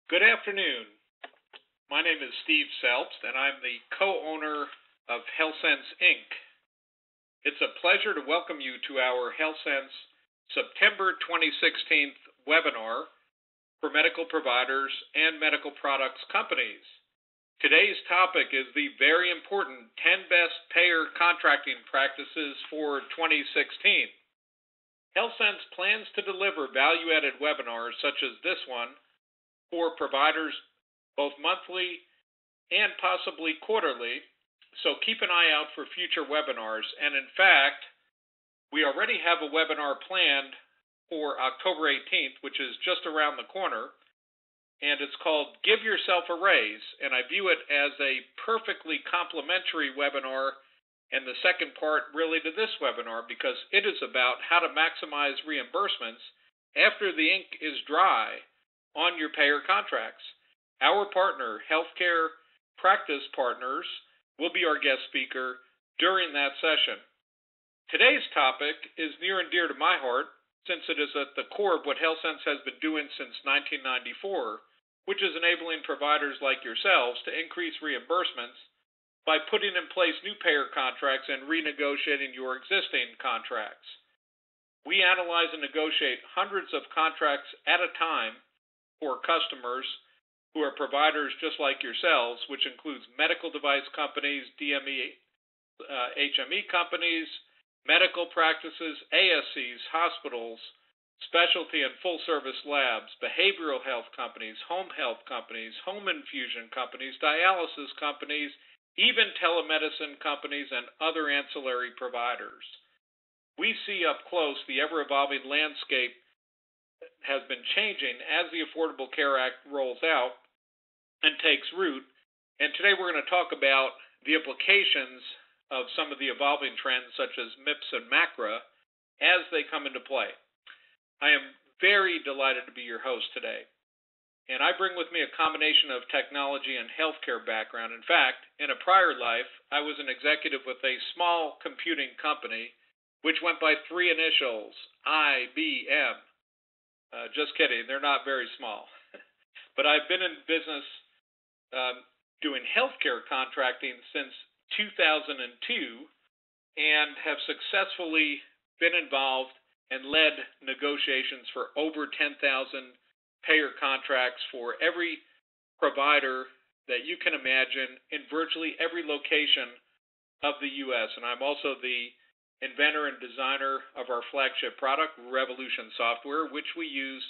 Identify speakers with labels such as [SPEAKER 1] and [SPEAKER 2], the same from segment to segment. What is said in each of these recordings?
[SPEAKER 1] Good afternoon. My name is Steve Selbst, and I'm the co-owner of Healthcents, Inc. It's a pleasure to welcome you to our Healthcents September 2016 webinar for medical providers and medical products companies. Today's topic is the very important 10 best payer contracting practices for 2016. Healthcents plans to deliver value-added webinars such as this one for providers both monthly and possibly quarterly, so keep an eye out for future webinars. And in fact, we already have a webinar planned for October 18th, which is just around the corner, and it's called Give Yourself a Raise, and I view it as a perfectly complementary webinar and the second part really to this webinar, because it is about how to maximize reimbursements after the ink is dry on your payer contracts. Our partner, Healthcare Practice Partners, will be our guest speaker during that session. Today's topic is near and dear to my heart, since it is at the core of what Healthcents has been doing since 1994, which is enabling providers like yourselves to increase reimbursements by putting in place new payer contracts and renegotiating your existing contracts. We analyze and negotiate hundreds of contracts at a time for customers who are providers just like yourselves, which includes medical device companies, HME companies, medical practices, ASCs, hospitals, specialty and full-service labs, behavioral health companies, home health companies, home infusion companies, dialysis companies, even telemedicine companies, and other ancillary providers. We see up close the ever-evolving landscape has been changing as the Affordable Care Act rolls out and takes root. And today we're going to talk about the implications of some of the evolving trends such as MIPS and MacRA as they come into play. I am very delighted to be your host today. And I bring with me a combination of technology and healthcare background. In fact, in a prior life, I was an executive with a small computing company which went by three initials, IBM. Just kidding, they're not very small. But I've been in business doing healthcare contracting since 2002 and have successfully been involved and led negotiations for over 10,000 payer contracts for every provider that you can imagine in virtually every location of the U.S. And I'm also the inventor and designer of our flagship product, Revolution Software, which we use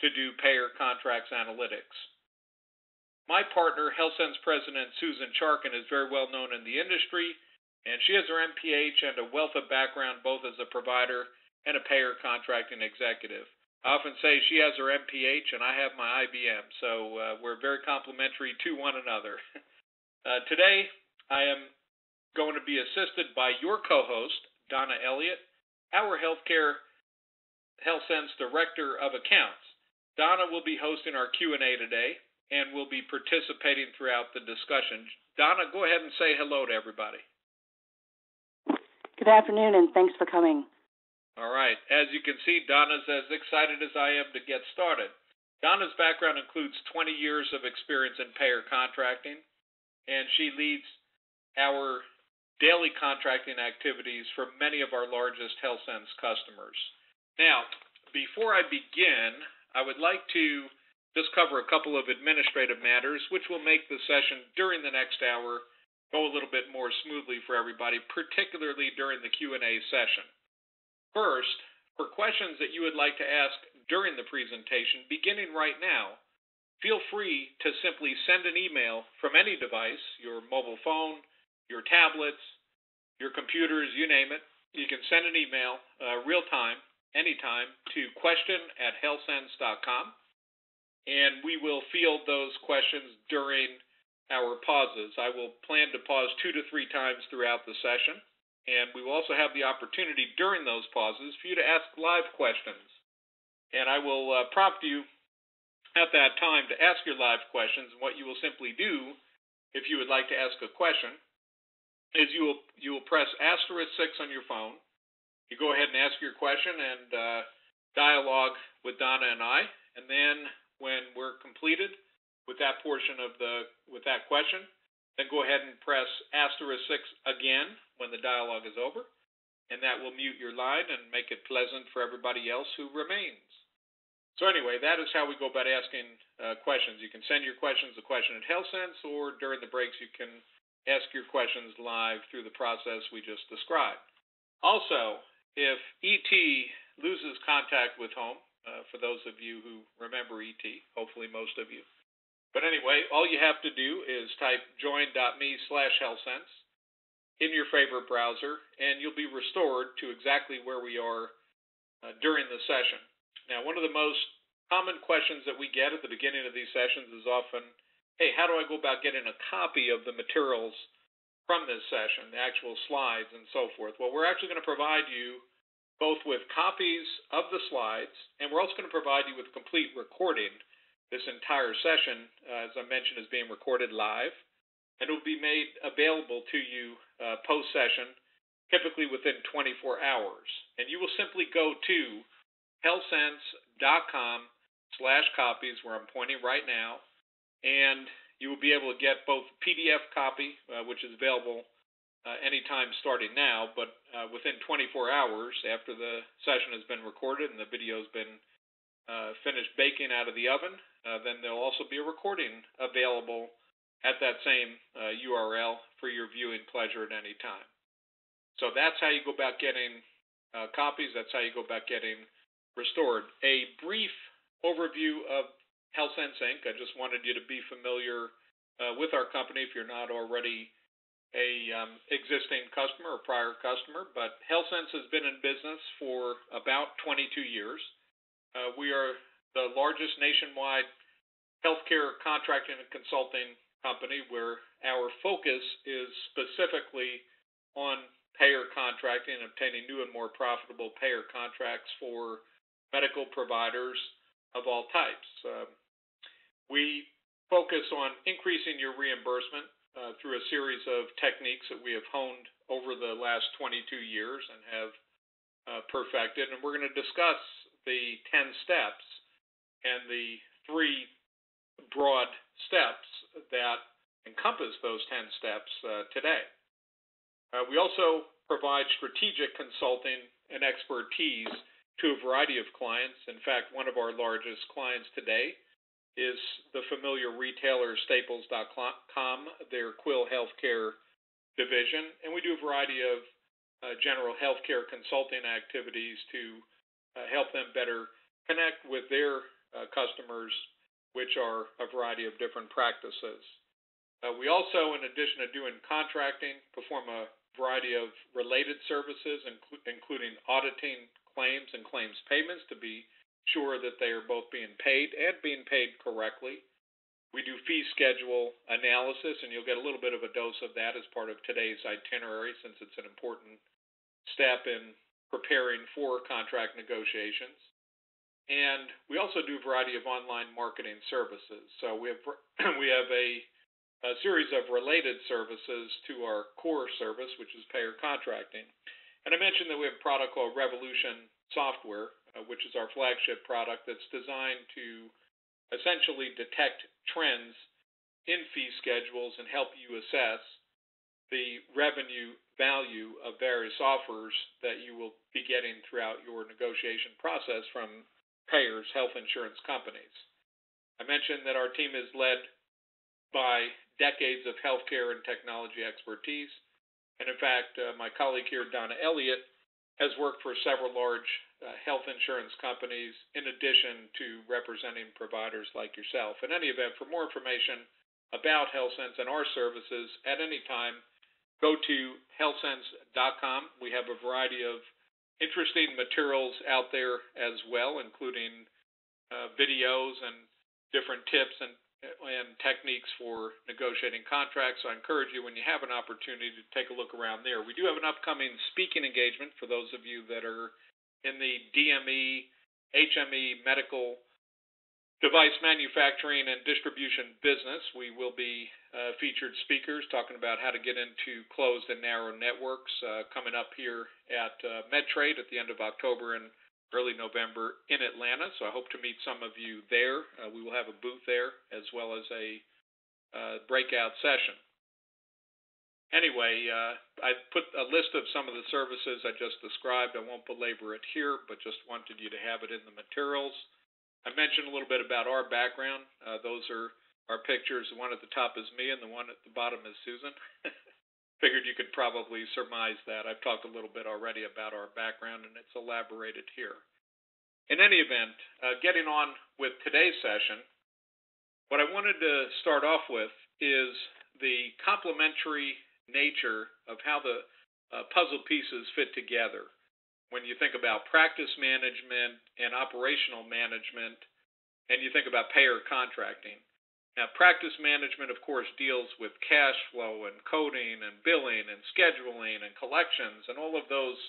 [SPEAKER 1] to do payer contracts analytics. My partner, Healthcents President Susan Charkin, is very well known in the industry, and she has her MPH and a wealth of background both as a provider and a payer contracting executive. I often say she has her MPH and I have my IBM, so we're very complementary to one another. Today, I am going to be assisted by your co-host, Donna Elliott, our Healthcents Director of Accounts. Donna will be hosting our Q&A today and will be participating throughout the discussion. Donna, go ahead and say hello to everybody.
[SPEAKER 2] Good afternoon, and thanks for coming.
[SPEAKER 1] All right. As you can see, Donna's as excited as I am to get started. Donna's background includes 20 years of experience in payer contracting, and she leads our daily contracting activities for many of our largest Healthcents customers. Now, before I begin, I would like to just cover a couple of administrative matters which will make the session during the next hour go a little bit more smoothly for everybody, particularly during the Q&A session. First, for questions that you would like to ask during the presentation, beginning right now, feel free to simply send an email from any device, your mobile phone, your tablets, your computers, you name it. You can send an email real time, anytime, to question@healthcents.com, and we will field those questions during our pauses. I will plan to pause 2 to 3 times throughout the session, and we will also have the opportunity during those pauses for you to ask live questions. And I will prompt you at that time to ask your live questions. And what you will simply do, if you would like to ask a question, is you will press *6 on your phone. You go ahead and ask your question and dialogue with Donna and I. And then when we're completed, with that portion of with that question, then go ahead and press *6 again when the dialogue is over, and that will mute your line and make it pleasant for everybody else who remains. So anyway, that is how we go about asking questions. You can send your questions to question at Healthcents, or during the breaks you can ask your questions live through the process we just described. Also, if ET loses contact with home, for those of you who remember ET, hopefully most of you. But anyway, all you have to do is type join.me/Healthcents in your favorite browser, and you'll be restored to exactly where we are during the session. Now, one of the most common questions that we get at the beginning of these sessions is often, hey, how do I go about getting a copy of the materials from this session, the actual slides and so forth? Well, we're actually going to provide you both with copies of the slides, and we're also going to provide you with a complete recording. This entire session, as I mentioned, is being recorded live, and it will be made available to you post-session, typically within 24 hours. And you will simply go to healthcents.com/copies, where I'm pointing right now, and you will be able to get both PDF copy, which is available anytime starting now, but within 24 hours after the session has been recorded and the video has been finished baking out of the oven, then there'll also be a recording available at that same URL for your viewing pleasure at any time. So that's how you go about getting copies. That's how you go about getting restored. A brief overview of Healthcents Inc. I just wanted you to be familiar with our company if you're not already a existing customer or prior customer. But Healthcents has been in business for about 22 years. We are the largest nationwide healthcare contracting and consulting company, where our focus is specifically on payer contracting and obtaining new and more profitable payer contracts for medical providers of all types. We focus on increasing your reimbursement through a series of techniques that we have honed over the last 22 years and have perfected. And we're going to discuss the 10 steps and the 3 broad steps that encompass those 10 steps today. We also provide strategic consulting and expertise to a variety of clients. In fact, one of our largest clients today is the familiar retailer Staples.com, their Quill Healthcare division. And we do a variety of general healthcare consulting activities to help them better connect with their customers, which are a variety of different practices. We also, in addition to doing contracting, perform a variety of related services, including auditing claims and claims payments to be sure that they are both being paid and being paid correctly. We do fee schedule analysis, and you'll get a little bit of a dose of that as part of today's itinerary, since it's an important step in preparing for contract negotiations. And we also do a variety of online marketing services. So we have a series of related services to our core service, which is payer contracting. And I mentioned that we have a product called Revolution Software, which is our flagship product that's designed to essentially detect trends in fee schedules and help you assess the revenue value of various offers that you will be getting throughout your negotiation process from payers, health insurance companies. I mentioned that our team is led by decades of healthcare and technology expertise. And in fact, my colleague here, Donna Elliott, has worked for several large health insurance companies in addition to representing providers like yourself. In any event, for more information about Healthcents and our services at any time, go to healthcents.com. We have a variety of interesting materials out there as well, including videos and different tips and techniques for negotiating contracts. So I encourage you, when you have an opportunity, to take a look around there. We do have an upcoming speaking engagement for those of you that are in the DME, HME medical device manufacturing and distribution business. We will be featured speakers talking about how to get into closed and narrow networks coming up here at MedTrade at the end of October and early November in Atlanta, so I hope to meet some of you there. We will have a booth there as well as a breakout session. Anyway, I put a list of some of the services I just described. I won't belabor it here, but just wanted you to have it in the materials. I mentioned a little bit about our background. Those are our pictures. The one at the top is me, and the one at the bottom is Susan. Figured you could probably surmise that. I've talked a little bit already about our background, and it's elaborated here. In any event, getting on with today's session, what I wanted to start off with is the complementary nature of how the puzzle pieces fit together when you think about practice management and operational management, and you think about payer contracting. Now, practice management, of course, deals with cash flow and coding and billing and scheduling and collections and all of those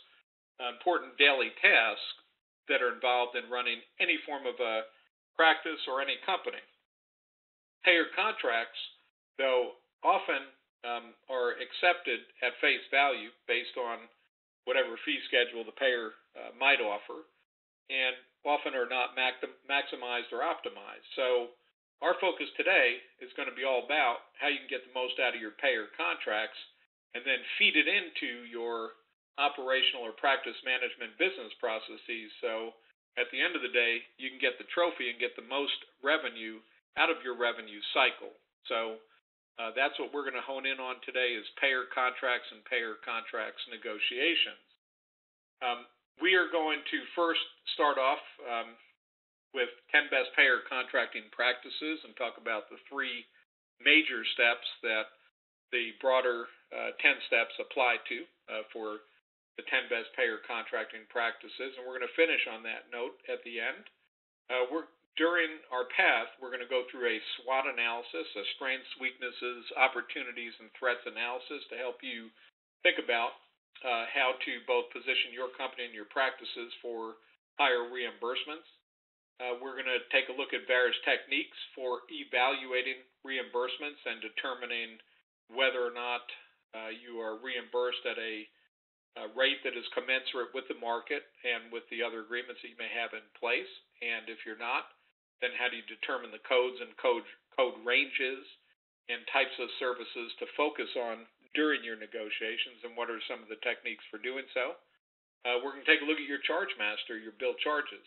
[SPEAKER 1] important daily tasks that are involved in running any form of a practice or any company. Payer contracts, though, often are accepted at face value based on whatever fee schedule the payer might offer, and often are not maximized or optimized. So our focus today is going to be all about how you can get the most out of your payer contracts and then feed it into your operational or practice management business processes. So at the end of the day, you can get the trophy and get the most revenue out of your revenue cycle. So that's what we're going to hone in on today is payer contracts and payer contracts negotiations. We are going to first start off with 10 best payer contracting practices and talk about the three major steps that the broader 10 steps apply to for the 10 best payer contracting practices. And we're going to finish on that note at the end. During our path, we're going to go through a SWOT analysis, a strengths, weaknesses, opportunities, and threats analysis to help you think about how to both position your company and your practices for higher reimbursements. We're going to take a look at various techniques for evaluating reimbursements and determining whether or not you are reimbursed at a rate that is commensurate with the market and with the other agreements that you may have in place. And if you're not, then how do you determine the codes and code ranges and types of services to focus on during your negotiations, and what are some of the techniques for doing so? We're going to take a look at your charge master, your bill charges.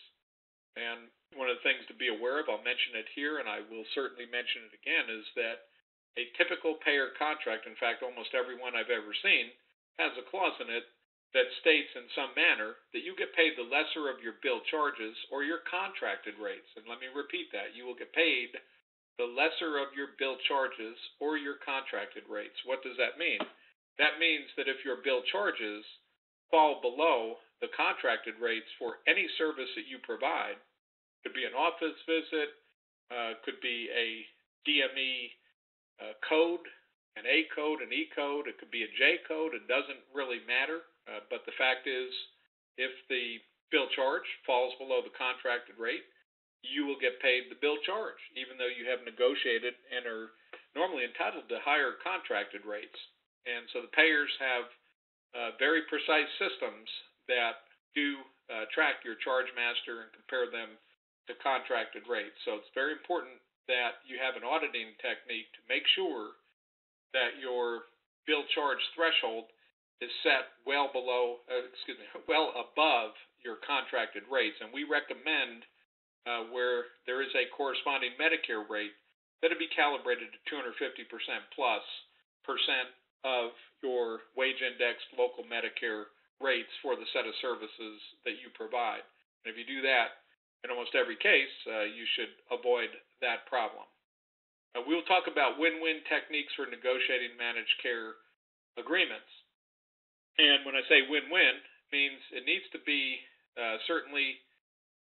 [SPEAKER 1] And one of the things to be aware of, I'll mention it here, and I will certainly mention it again, is that a typical payer contract, in fact, almost every one I've ever seen, has a clause in it that states in some manner that you get paid the lesser of your bill charges or your contracted rates. And let me repeat that. You will get paid the lesser of your bill charges or your contracted rates. What does that mean? That means that if your bill charges fall below the contracted rates for any service that you provide, could be an office visit, could be a DME code, an A code, an E code, it could be a J code, it doesn't really matter. But the fact is, if the bill charge falls below the contracted rate, you will get paid the bill charge, even though you have negotiated and are normally entitled to higher contracted rates. And so the payers have very precise systems that do track your charge master and compare them to contracted rates. So it's very important that you have an auditing technique to make sure that your bill charge threshold is set well above your contracted rates. And we recommend where there is a corresponding Medicare rate that it be calibrated to 250% plus of your wage indexed local Medicare rates for the set of services that you provide. And if you do that in almost every case, you should avoid that problem. We'll talk about win-win techniques for negotiating managed care agreements. And when I say win-win, it means it needs to be certainly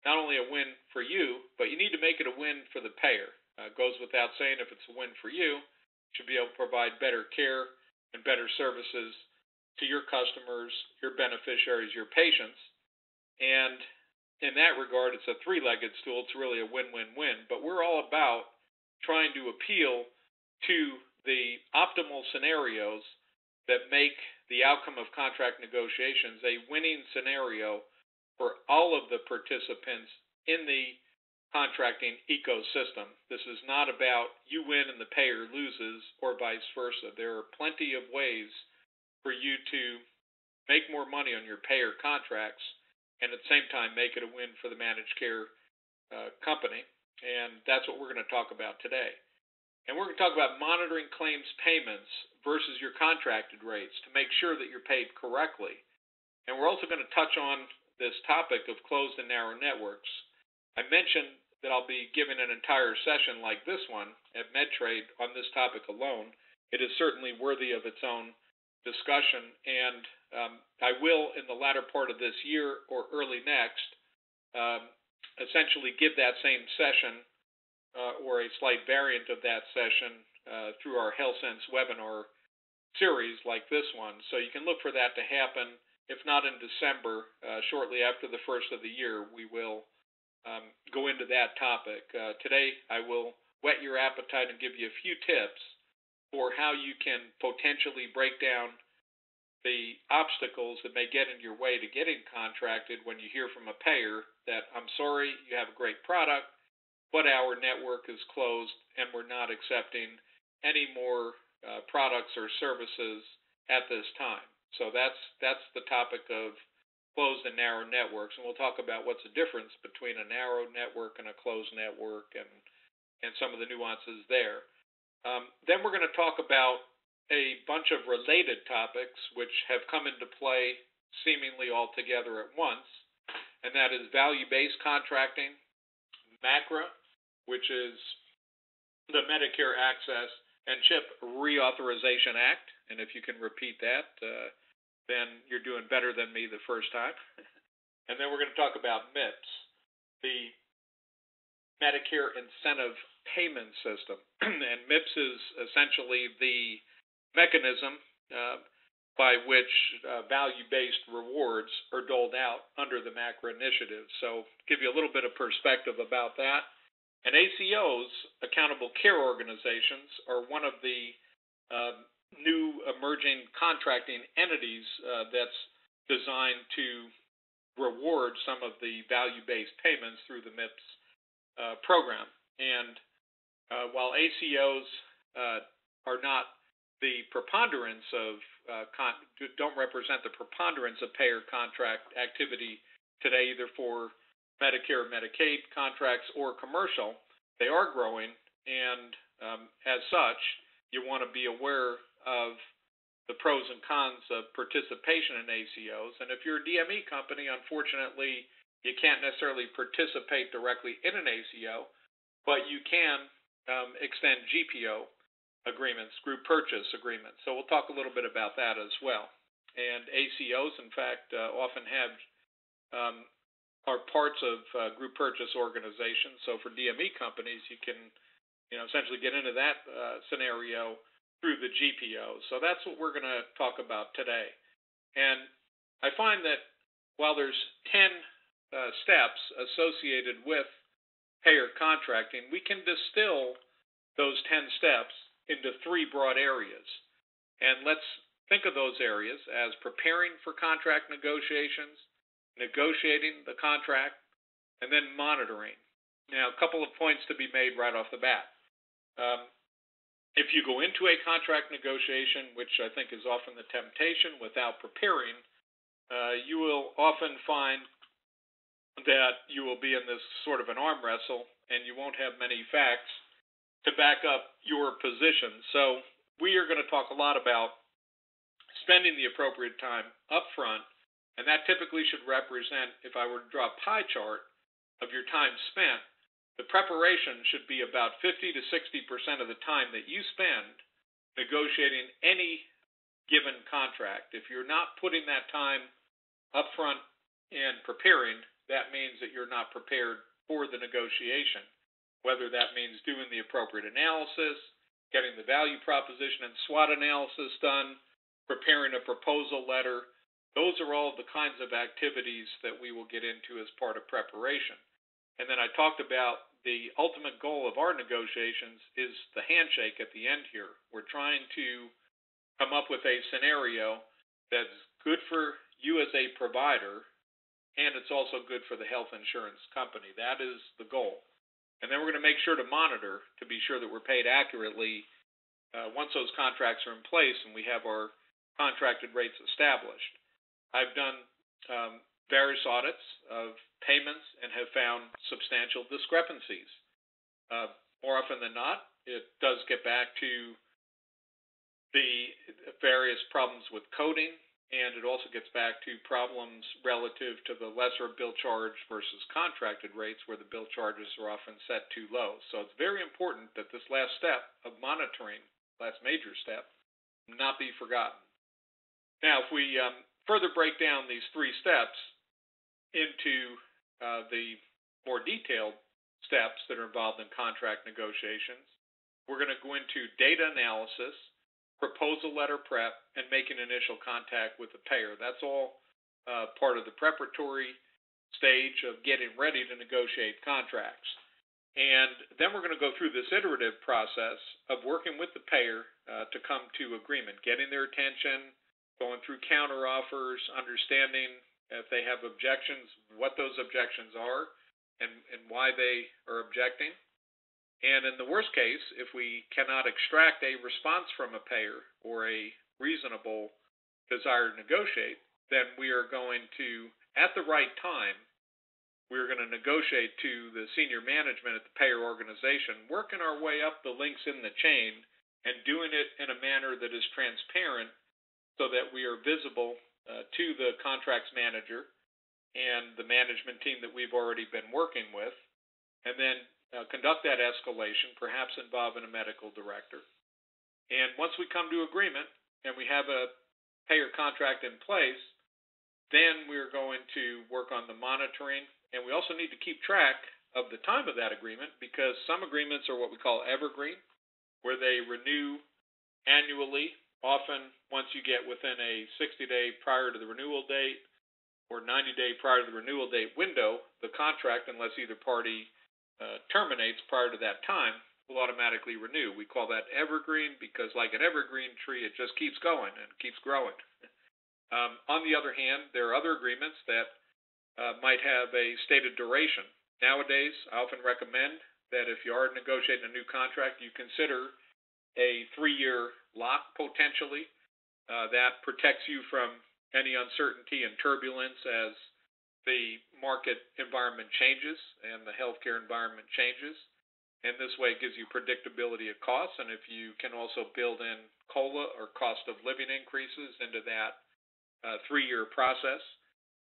[SPEAKER 1] not only a win for you, but you need to make it a win for the payer. It goes without saying, if it's a win for you, you should be able to provide better care and better services to your customers, your beneficiaries, your patients. And in that regard, it's a three-legged stool. It's really a win-win-win. But we're all about trying to appeal to the optimal scenarios that make the outcome of contract negotiations a winning scenario for all of the participants in the contracting ecosystem. This is not about you win and the payer loses or vice versa. There are plenty of ways for you to make more money on your payer contracts and at the same time make it a win for the managed care company. And that's what we're going to talk about today. And we're going to talk about monitoring claims payments versus your contracted rates to make sure that you're paid correctly. And we're also going to touch on this topic of closed and narrow networks. I mentioned that I'll be giving an entire session like this one at MedTrade on this topic alone. It is certainly worthy of its own discussion, and I will, in the latter part of this year or early next, essentially give that same session or a slight variant of that session through our Healthcents webinar series like this one. So you can look for that to happen. If not in December, shortly after the first of the year, we will go into that topic. Today, I will whet your appetite and give you a few tips for how you can potentially break down the obstacles that may get in your way to getting contracted when you hear from a payer that, I'm sorry, you have a great product, but our network is closed and we're not accepting any more products or services at this time. So that's the topic of closed and narrow networks, and we'll talk about what's the difference between a narrow network and a closed network and some of the nuances there. Then we're going to talk about a bunch of related topics which have come into play seemingly all together at once, and that is value-based contracting, MacRA, which is the Medicare Access and CHIP Reauthorization Act, and if you can repeat that, then you're doing better than me the first time. And then we're going to talk about MIPS, the Medicare Incentive Payment System. And MIPS is essentially the mechanism by which value-based rewards are doled out under the MacRA initiative. So give you a little bit of perspective about that. And ACOs, Accountable Care Organizations, are one of the new emerging contracting entities that's designed to reward some of the value-based payments through the MIPS program. And while ACOs are not the preponderance of, don't represent the preponderance of payer contract activity today, either for Medicare, Medicaid contracts, or commercial, they are growing, and as such, you want to be aware of the pros and cons of participation in ACOs. And if you're a DME company, unfortunately, you can't necessarily participate directly in an ACO, but you can extend GPO agreements, group purchase agreements. So we'll talk a little bit about that as well. And ACOs, in fact, often have are parts of group purchase organizations. So for DME companies, you can essentially get into that scenario through the GPO. So that's what we're going to talk about today. And I find that while there's 10 steps associated with payer contracting, we can distill those 10 steps into 3 broad areas. And let's think of those areas as preparing for contract negotiations, negotiating the contract, and then monitoring. Now, a couple of points to be made right off the bat. If you go into a contract negotiation, which I think is often the temptation, without preparing, you will often find that you will be in this sort of an arm wrestle, and you won't have many facts to back up your position. So we are going to talk a lot about spending the appropriate time up front, and that typically should represent, if I were to draw a pie chart of your time spent, the preparation should be about 50 to 60% of the time that you spend negotiating any given contract. If you're not putting that time up front and preparing, that means that you're not prepared for the negotiation, whether that means doing the appropriate analysis, getting the value proposition and SWOT analysis done, preparing a proposal letter. Those are all the kinds of activities that we will get into as part of preparation. And then I talked about the ultimate goal of our negotiations is the handshake at the end here. We're trying to come up with a scenario that's good for you as a provider, and it's also good for the health insurance company. That is the goal. And then we're going to make sure to monitor to be sure that we're paid accurately once those contracts are in place and we have our contracted rates established. I've done various audits of payments and have found substantial discrepancies. More often than not, it does get back to the various problems with coding, and it also gets back to problems relative to the lesser bill charge versus contracted rates where the bill charges are often set too low. So it's very important that this last step of monitoring, last major step, not be forgotten. Now, if we further break down these three steps into the more detailed steps that are involved in contract negotiations, we're going to go into data analysis, proposal letter prep, and making initial contact with the payer. That's all part of the preparatory stage of getting ready to negotiate contracts. And then we're going to go through this iterative process of working with the payer to come to agreement, getting their attention, going through counteroffers, understanding if they have objections, what those objections are, and why they are objecting. And in the worst case, if we cannot extract a response from a payer or a reasonable desire to negotiate, then we are going to, at the right time, we're going to negotiate to the senior management at the payer organization, working our way up the links in the chain and doing it in a manner that is transparent so that we are visible to the contracts manager and the management team that we've already been working with, and then conduct that escalation, perhaps involving a medical director. And once we come to agreement and we have a payer contract in place, then we're going to work on the monitoring. And we also need to keep track of the time of that agreement, because some agreements are what we call evergreen, where they renew annually, often once you get within a 60-day prior to the renewal date or 90-day prior to the renewal date window, the contract, unless either party terminates prior to that time, will automatically renew. We call that evergreen because, like an evergreen tree, it just keeps going and keeps growing. On the other hand, there are other agreements that might have a stated duration. Nowadays, I often recommend that if you are negotiating a new contract, you consider a 3-year lock potentially. That protects you from any uncertainty and turbulence as the market environment changes and the healthcare environment changes. And this way it gives you predictability of costs. And if you can also build in COLA or cost of living increases into that 3-year process,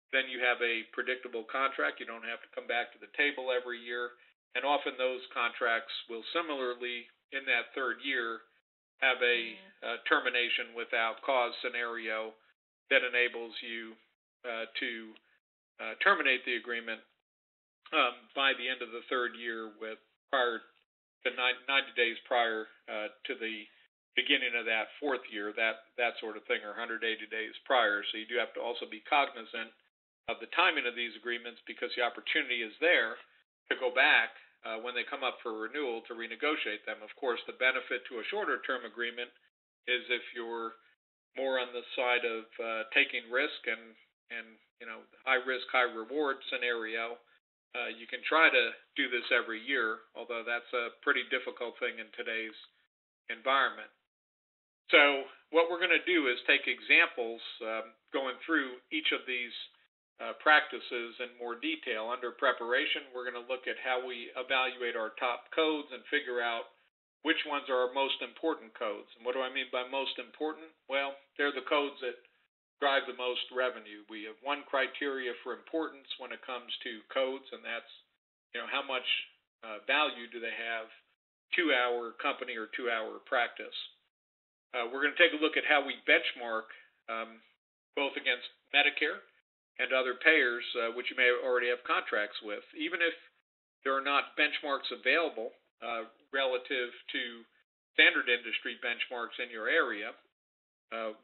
[SPEAKER 1] then you have a predictable contract. You don't have to come back to the table every year. And often those contracts will similarly, in that 3rd year, have a termination without cause scenario that enables you to terminate the agreement by the end of the 3rd year with prior to 90 days prior to the beginning of that 4th year, that sort of thing, or 180 days prior. So you do have to also be cognizant of the timing of these agreements, because the opportunity is there to go back when they come up for renewal to renegotiate them. Of course, the benefit to a shorter term agreement is if you're more on the side of taking risk and high risk, high reward scenario, you can try to do this every year, although that's a pretty difficult thing in today's environment. So what we're going to do is take examples going through each of these practices in more detail. Under preparation, we're going to look at how we evaluate our top codes and figure out which ones are our most important codes. And what do I mean by most important? Well, they're the codes that drive the most revenue. We have one criteria for importance when it comes to codes, and that's how much value do they have to our company or to our practice. We're going to take a look at how we benchmark both against Medicare and other payers which you may already have contracts with. Even if there are not benchmarks available relative to standard industry benchmarks in your area,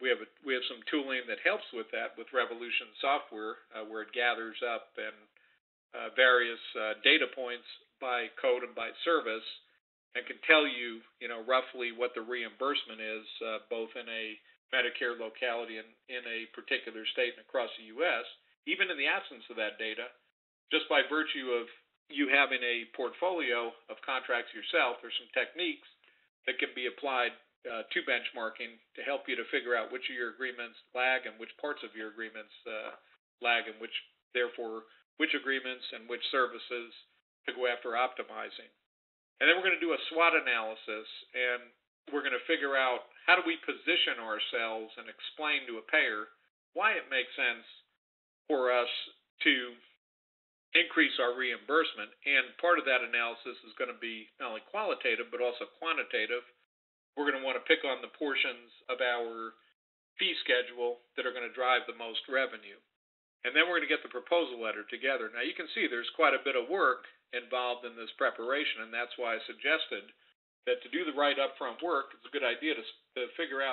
[SPEAKER 1] we have some tooling that helps with that with Revolution software, where it gathers up and various data points by code and by service, and can tell you, roughly what the reimbursement is, both in a Medicare locality and in a particular state and across the U.S., even in the absence of that data, just by virtue of you having a portfolio of contracts yourself, there's some techniques that can be applied to benchmarking to help you to figure out which of your agreements lag and which parts of your agreements lag, and which agreements and which services to go after optimizing. And then we're going to do a SWOT analysis, and we're going to figure out how do we position ourselves and explain to a payer why it makes sense for us to increase our reimbursement. And part of that analysis is going to be not only qualitative but also quantitative. We're going to want to pick on the portions of our fee schedule that are going to drive the most revenue. And then we're going to get the proposal letter together. Now, you can see there's quite a bit of work involved in this preparation, and that's why I suggested that to do the right upfront work, it's a good idea to figure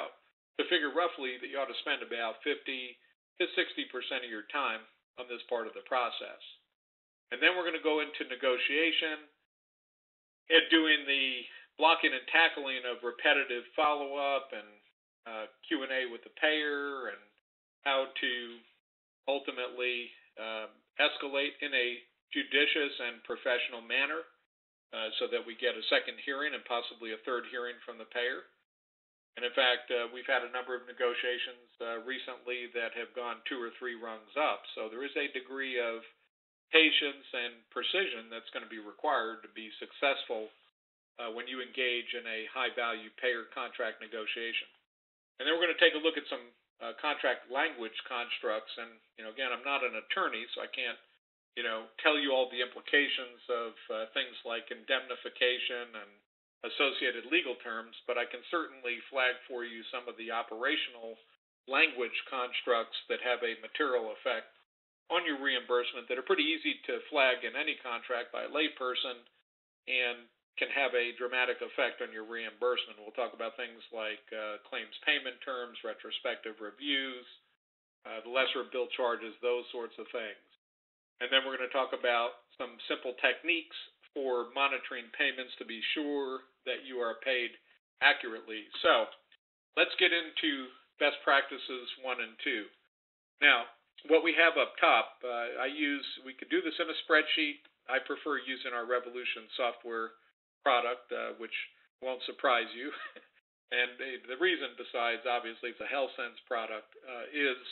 [SPEAKER 1] roughly that you ought to spend about 50 to 60% of your time on this part of the process. And then we're going to go into negotiation and doing the blocking and tackling of repetitive follow-up and Q&A with the payer, and how to ultimately escalate in a judicious and professional manner so that we get a second hearing and possibly a third hearing from the payer. And in fact, we've had a number of negotiations recently that have gone 2 or 3 rungs up. So there is a degree of patience and precision that's going to be required to be successful when you engage in a high-value payer contract negotiation. And then we're going to take a look at some contract language constructs. And, again, I'm not an attorney, so I can't, tell you all the implications of things like indemnification and associated legal terms, but I can certainly flag for you some of the operational language constructs that have a material effect on your reimbursement that are pretty easy to flag in any contract by a layperson and can have a dramatic effect on your reimbursement. We'll talk about things like claims payment terms, retrospective reviews, the lesser bill charges, those sorts of things. And then we're going to talk about some simple techniques for monitoring payments to be sure that you are paid accurately. So let's get into best practices 1 and 2. Now, what we have up top, we could do this in a spreadsheet. I prefer using our Revolution software product, which won't surprise you. And the reason, besides obviously it's a Healthcents product, is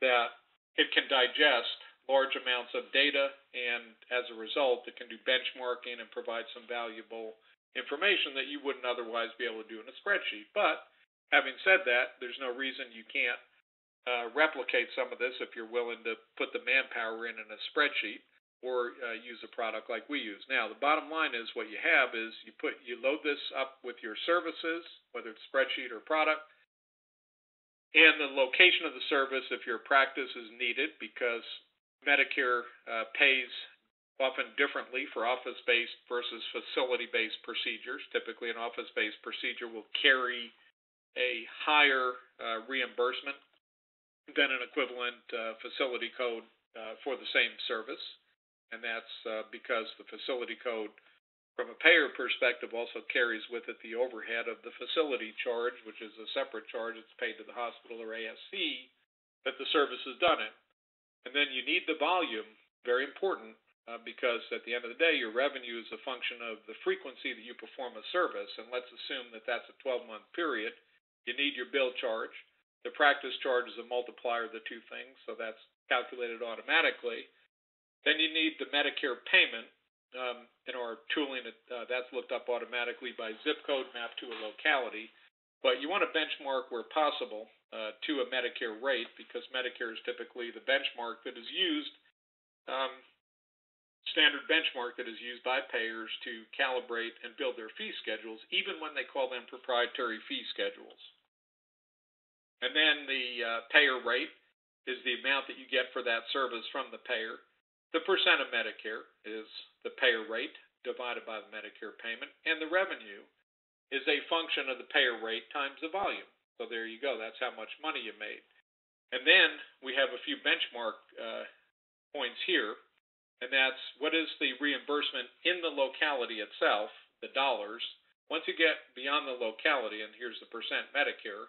[SPEAKER 1] that it can digest large amounts of data, and as a result, it can do benchmarking and provide some valuable information that you wouldn't otherwise be able to do in a spreadsheet. But having said that, there's no reason you can't replicate some of this if you're willing to put the manpower in a spreadsheet, or use a product like we use. Now, the bottom line is what you have is you load this up with your services, whether it's spreadsheet or product, and the location of the service if your practice is needed, because Medicare pays often differently for office-based versus facility-based procedures. Typically, an office-based procedure will carry a higher reimbursement than an equivalent facility code for the same service. And that's because the facility code, from a payer perspective, also carries with it the overhead of the facility charge, which is a separate charge that's paid to the hospital or ASC that the service is done in. And then you need the volume, very important, because at the end of the day, your revenue is a function of the frequency that you perform a service. And let's assume that that's a 12-month period. You need your bill charge. The practice charge is a multiplier of the two things, so that's calculated automatically. Then you need the Medicare payment. In our tooling, that's looked up automatically by zip code mapped to a locality. But you want to benchmark where possible to a Medicare rate, because Medicare is typically the benchmark that is used, standard benchmark that is used by payers to calibrate and build their fee schedules, even when they call them proprietary fee schedules. And then the payer rate is the amount that you get for that service from the payer. The percent of Medicare is the payer rate divided by the Medicare payment, and the revenue is a function of the payer rate times the volume. So there you go. That's how much money you made. And then we have a few benchmark points here, and that's what is the reimbursement in the locality itself, the dollars. Once you get beyond the locality, and here's the percent Medicare,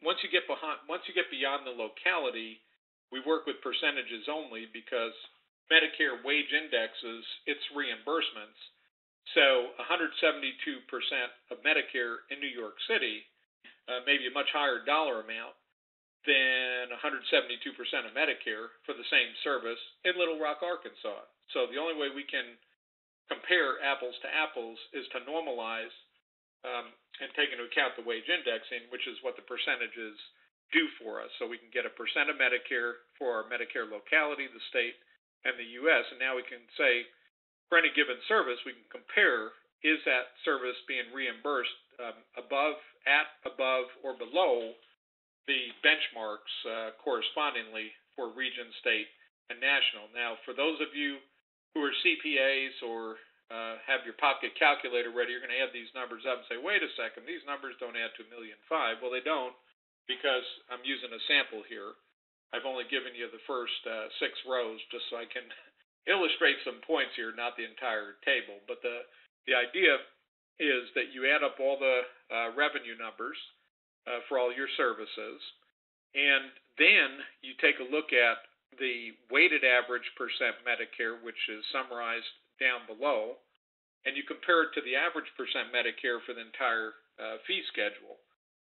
[SPEAKER 1] once you get beyond the locality, we work with percentages only because Medicare wage indexes its reimbursements. So 172% of Medicare in New York City, maybe a much higher dollar amount than 172% of Medicare for the same service in Little Rock, Arkansas. So the only way we can compare apples to apples is to normalize and take into account the wage indexing, which is what the percentages do for us. So we can get a percent of Medicare for our Medicare locality, the state, and the U.S. And now we can say, for any given service, we can compare, is that service being reimbursed above, or below the benchmarks correspondingly for region, state, and national. Now, for those of you who are CPAs or have your pocket calculator ready, you're going to add these numbers up and say, wait a second, these numbers don't add to $1.5 million. Well, they don't, because I'm using a sample here. I've only given you the first 6 rows just so I can illustrate some points here, not the entire table. But the idea is that you add up all the revenue numbers for all your services, and then you take a look at the weighted average percent Medicare, which is summarized down below, and you compare it to the average percent Medicare for the entire fee schedule.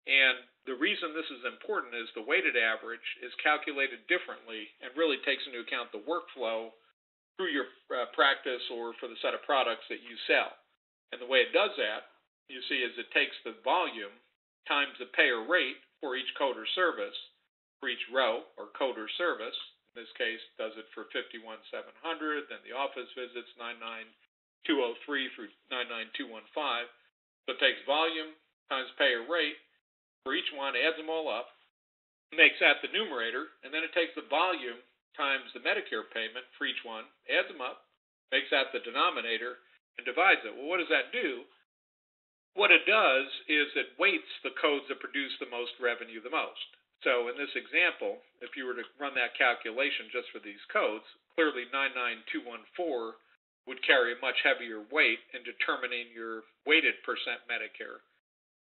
[SPEAKER 1] And the reason this is important is the weighted average is calculated differently and really takes into account the workflow through your practice or for the set of products that you sell. And the way it does that, you see, is it takes the volume times the payer rate for each code or service for each row or code or service. In this case, does it for 51,700, then the office visits 99,203 through 99,215. So it takes volume times payer rate for each one, adds them all up, makes that the numerator, and then it takes the volume times the Medicare payment for each one, adds them up, makes that the denominator, and divides it. Well, what does that do? What it does is it weights the codes that produce the most revenue the most. So in this example, if you were to run that calculation just for these codes, clearly 99214 would carry a much heavier weight in determining your weighted percent Medicare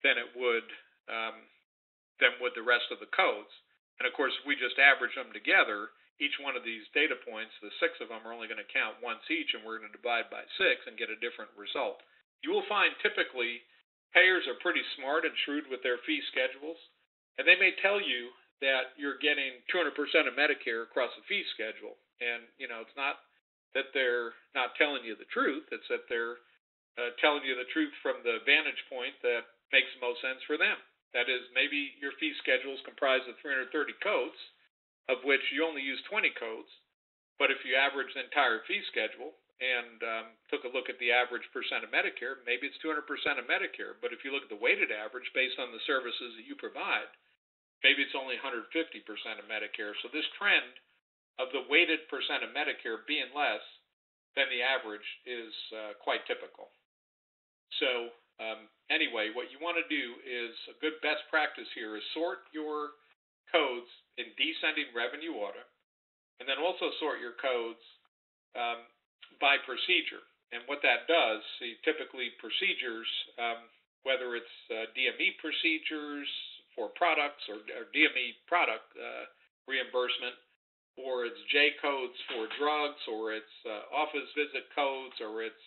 [SPEAKER 1] than it would the rest of the codes. And of course, if we just average them together, each one of these data points, the 6 of them, are only going to count once each, and we're going to divide by 6 and get a different result. You will find typically payers are pretty smart and shrewd with their fee schedules, and they may tell you that you're getting 200% of Medicare across the fee schedule. And, it's not that they're not telling you the truth, it's that they're telling you the truth from the vantage point that makes the most sense for them. That is, maybe your fee schedule is comprised of 330 codes, of which you only use 20 codes. But if you average the entire fee schedule and took a look at the average percent of Medicare, maybe it's 200% of Medicare. But if you look at the weighted average based on the services that you provide, maybe it's only 150% of Medicare. So this trend of the weighted percent of Medicare being less than the average is quite typical. So anyway, what you want to do is a good best practice here is sort your codes in descending revenue order, and then also sort your codes by procedure. And what that does, see, typically procedures, whether it's DME procedures for products or DME product reimbursement, or it's J codes for drugs, or it's office visit codes, or it's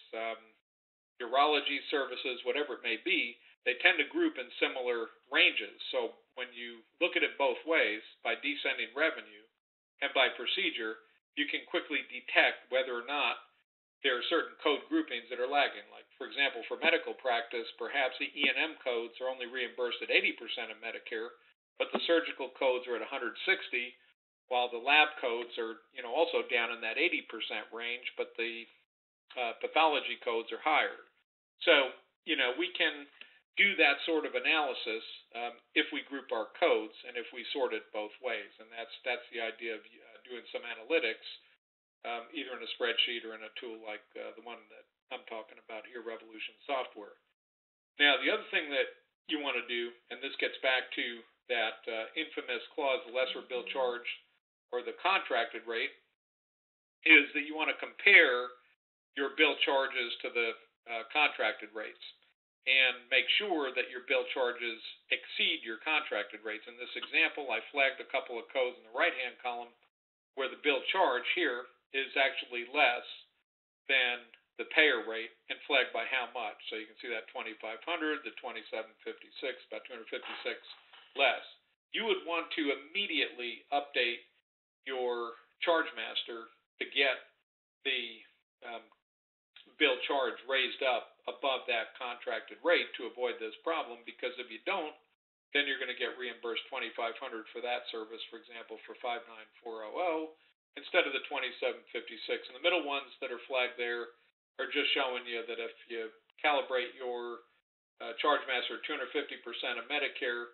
[SPEAKER 1] urology services, whatever it may be, they tend to group in similar ranges. So when you look at it both ways, by descending revenue and by procedure, you can quickly detect whether or not there are certain code groupings that are lagging. Like, for example, for medical practice, perhaps the E&M codes are only reimbursed at 80% of Medicare, but the surgical codes are at 160, while the lab codes are, also down in that 80% range, but the pathology codes are higher. So, we can do that sort of analysis if we group our codes and if we sort it both ways. And that's the idea of doing some analytics, either in a spreadsheet or in a tool like the one that I'm talking about here, Revolution Software. Now, the other thing that you want to do, and this gets back to that infamous clause, the lesser bill charge or the contracted rate, is that you want to compare your bill charges to the contracted rates and make sure that your bill charges exceed your contracted rates. In this example, I flagged a couple of codes in the right-hand column where the bill charge here is actually less than the payer rate and flagged by how much. So you can see that 2,500, the 2,756, about 256 less. You would want to immediately update your charge master to get the bill charge raised up above that contracted rate to avoid this problem, because if you don't, then you're going to get reimbursed $2,500 for that service, for example, for 59400 instead of the 2,756. And the middle ones that are flagged there are just showing you that if you calibrate your charge master at 250% of Medicare,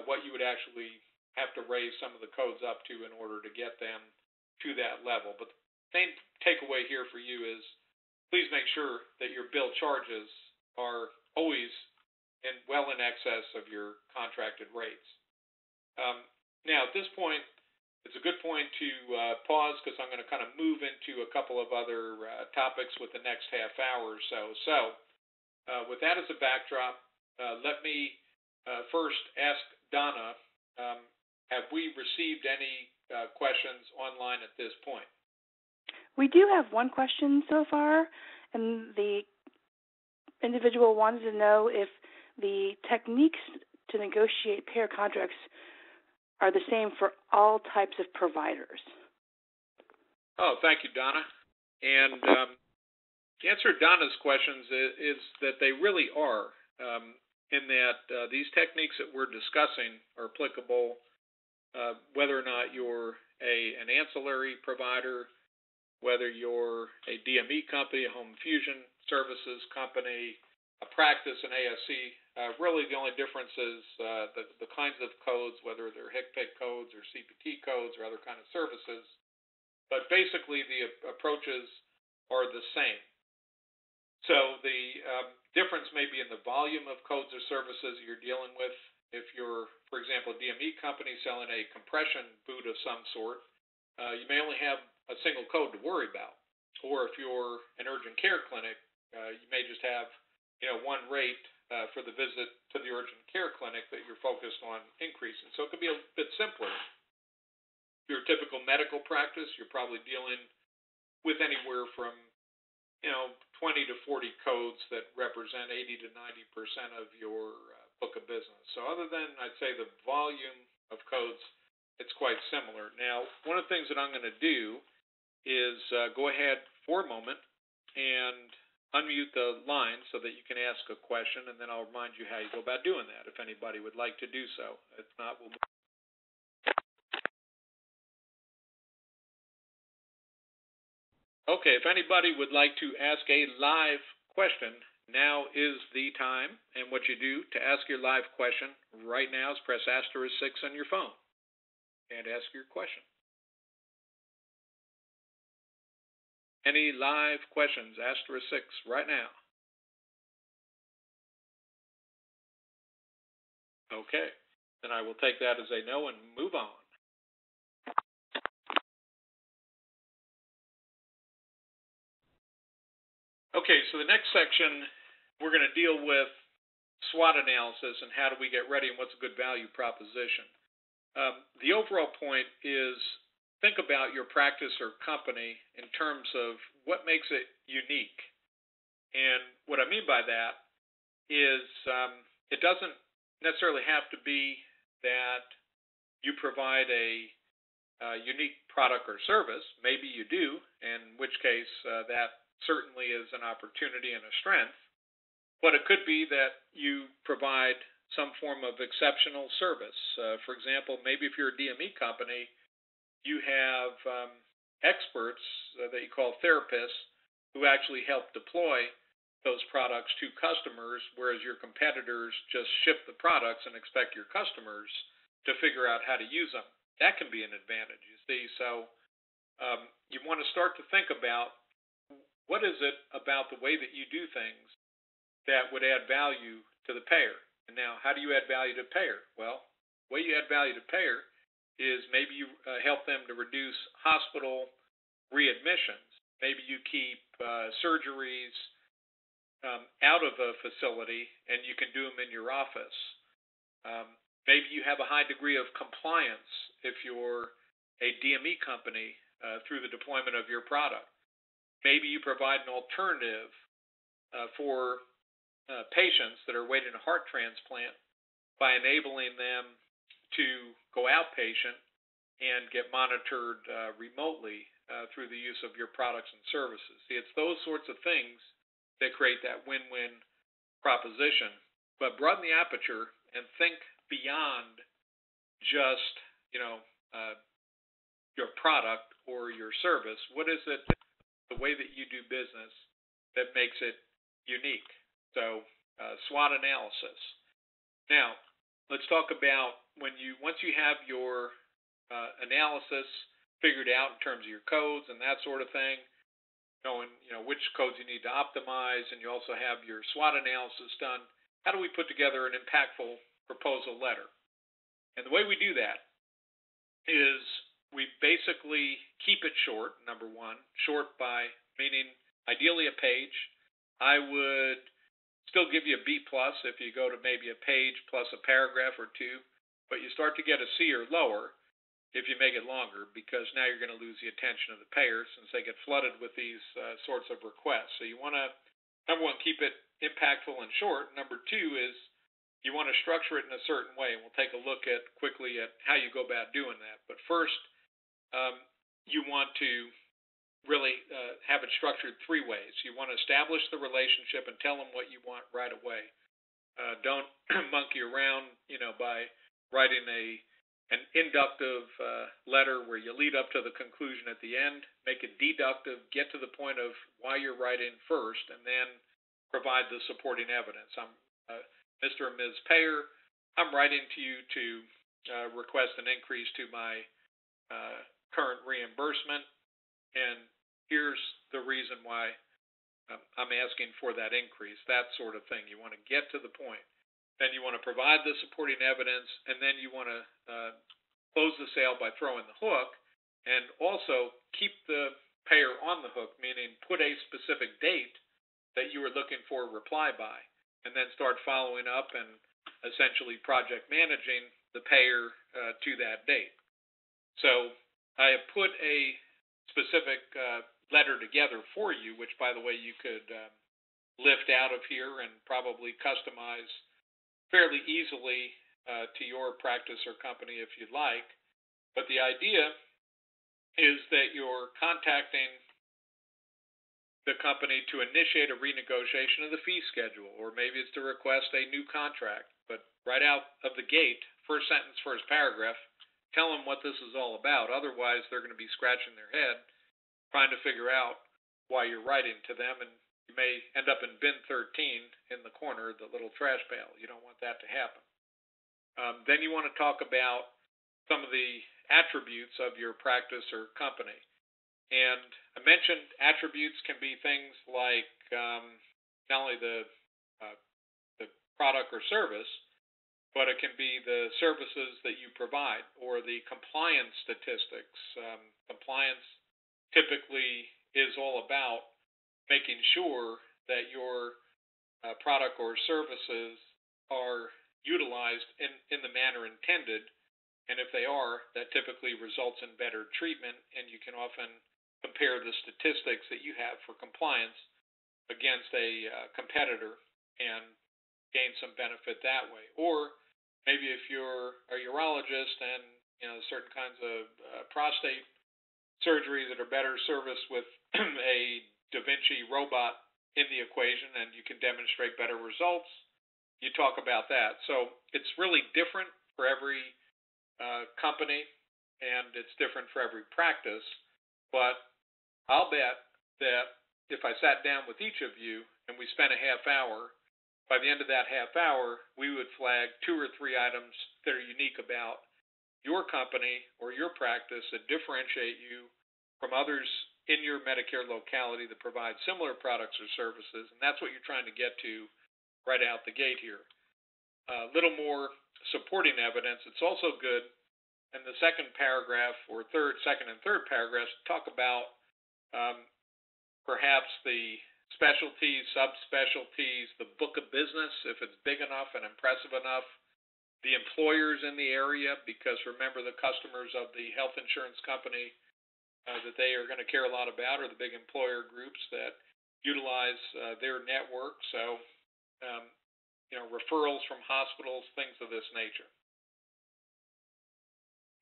[SPEAKER 1] what you would actually have to raise some of the codes up to in order to get them to that level. But the main takeaway here for you is please make sure that your bill charges are always well in excess of your contracted rates. Now, at this point, it's a good point to pause, because I'm going to kind of move into a couple of other topics with the next half hour or so. So with that as a backdrop, let me first ask Donna, have we received any questions online at this point?
[SPEAKER 2] We do have one question so far, and the individual wanted to know if the techniques to negotiate payer contracts are the same for all types of providers.
[SPEAKER 1] Oh, thank you, Donna. And the answer to Donna's questions is that they really are, in that these techniques that we're discussing are applicable whether or not you're an ancillary provider, whether you're a DME company, a home infusion services company, a practice, an ASC. Really the only difference is the kinds of codes, whether they're HCPCS codes or CPT codes or other kind of services. But basically the approaches are the same. So the difference may be in the volume of codes or services you're dealing with. If you're, for example, a DME company selling a compression boot of some sort, you may only have a single code to worry about. Or if you're an urgent care clinic, you may just have one rate for the visit to the urgent care clinic that you're focused on increasing. So it could be a bit simpler. If you're a typical medical practice, you're probably dealing with anywhere from 20 to 40 codes that represent 80 to 90% of your book of business. So other than, I'd say, the volume of codes, it's quite similar. Now, one of the things that I'm going to do is go ahead for a moment and unmute the line so that you can ask a question, and then I'll remind you how you go about doing that if anybody would like to do so. If not, we'll move. Okay, if anybody would like to ask a live question, now is the time. And what you do to ask your live question right now is press *6 on your phone and ask your question. Any live questions? *6 right now. Okay, then I will take that as a no and move on. Okay, so the next section, we're going to deal with SWOT analysis and how do we get ready and what's a good value proposition. The overall point is think about your practice or company in terms of what makes it unique. And what I mean by that is it doesn't necessarily have to be that you provide a unique product or service. Maybe you do, in which case that certainly is an opportunity and a strength. But it could be that you provide some form of exceptional service. For example, maybe if you're a DME company, you have experts that you call therapists who actually help deploy those products to customers, whereas your competitors just ship the products and expect your customers to figure out how to use them. That can be an advantage, you see. So you want to start to think about what is it about the way that you do things that would add value to the payer. And now, how do you add value to payer? Well, the way you add value to payer is maybe you help them to reduce hospital readmissions. Maybe you keep surgeries out of a facility and you can do them in your office. Maybe you have a high degree of compliance if you're a DME company through the deployment of your product. Maybe you provide an alternative for patients that are waiting a heart transplant by enabling them to go outpatient and get monitored remotely through the use of your products and services. See, it's those sorts of things that create that win-win proposition. But broaden the aperture and think beyond just, your product or your service. What is it, the way that you do business, that makes it unique? So, SWOT analysis. Now, let's talk about once you have your analysis figured out in terms of your codes and that sort of thing, knowing which codes you need to optimize, and you also have your SWOT analysis done. How do we put together an impactful proposal letter? And the way we do that is we basically keep it short, number one. Short by meaning ideally a page. I would still give you a B+ if you go to maybe a page plus a paragraph or two, but you start to get a C or lower if you make it longer, because now you're going to lose the attention of the payer since they get flooded with these sorts of requests. So you want to, number one, keep it impactful and short. Number two is you want to structure it in a certain way, and we'll take a look quickly at how you go about doing that. But first, you want to really have it structured three ways. You want to establish the relationship and tell them what you want right away. Don't monkey around, by writing an inductive letter where you lead up to the conclusion at the end. Make it deductive. Get to the point of why you're writing first, and then provide the supporting evidence. I'm Mr. and Ms. Payer. I'm writing to you to request an increase to my current reimbursement, and here's the reason why I'm asking for that increase, that sort of thing. You want to get to the point. Then you want to provide the supporting evidence, and then you want to close the sale by throwing the hook, and also keep the payer on the hook, meaning put a specific date that you were looking for a reply by, and then start following up and essentially project managing the payer to that date. So I have put a specific letter together for you, which, by the way, you could lift out of here and probably customize fairly easily to your practice or company if you'd like. But the idea is that you're contacting the company to initiate a renegotiation of the fee schedule, or maybe it's to request a new contract. But right out of the gate, first sentence, first paragraph, tell them what this is all about. Otherwise, they're going to be scratching their head trying to figure out why you're writing to them, and you may end up in bin 13 in the corner, the little trash pail. You don't want that to happen. Then you want to talk about some of the attributes of your practice or company. And I mentioned attributes can be things like not only the product or service, but it can be the services that you provide or the compliance statistics. Compliance typically is all about making sure that your product or services are utilized in the manner intended, and if they are, that typically results in better treatment, and you can often compare the statistics that you have for compliance against a competitor and gain some benefit that way. Or maybe if you're a urologist and certain kinds of prostate surgery that are better serviced with a Da Vinci robot in the equation, and you can demonstrate better results, you talk about that. So it's really different for every company, and it's different for every practice. But I'll bet that if I sat down with each of you and we spent a half hour, by the end of that half hour, we would flag 2 or 3 items that are unique about your company or your practice that differentiate you from others in your Medicare locality that provide similar products or services. And that's what you're trying to get to right out the gate here. A little more supporting evidence. It's also good in the second and third paragraphs talk about perhaps the specialties, subspecialties, the book of business, if it's big enough and impressive enough, the employers in the area, because remember, the customers of the health insurance company that they are going to care a lot about are the big employer groups that utilize their network. So, referrals from hospitals, things of this nature.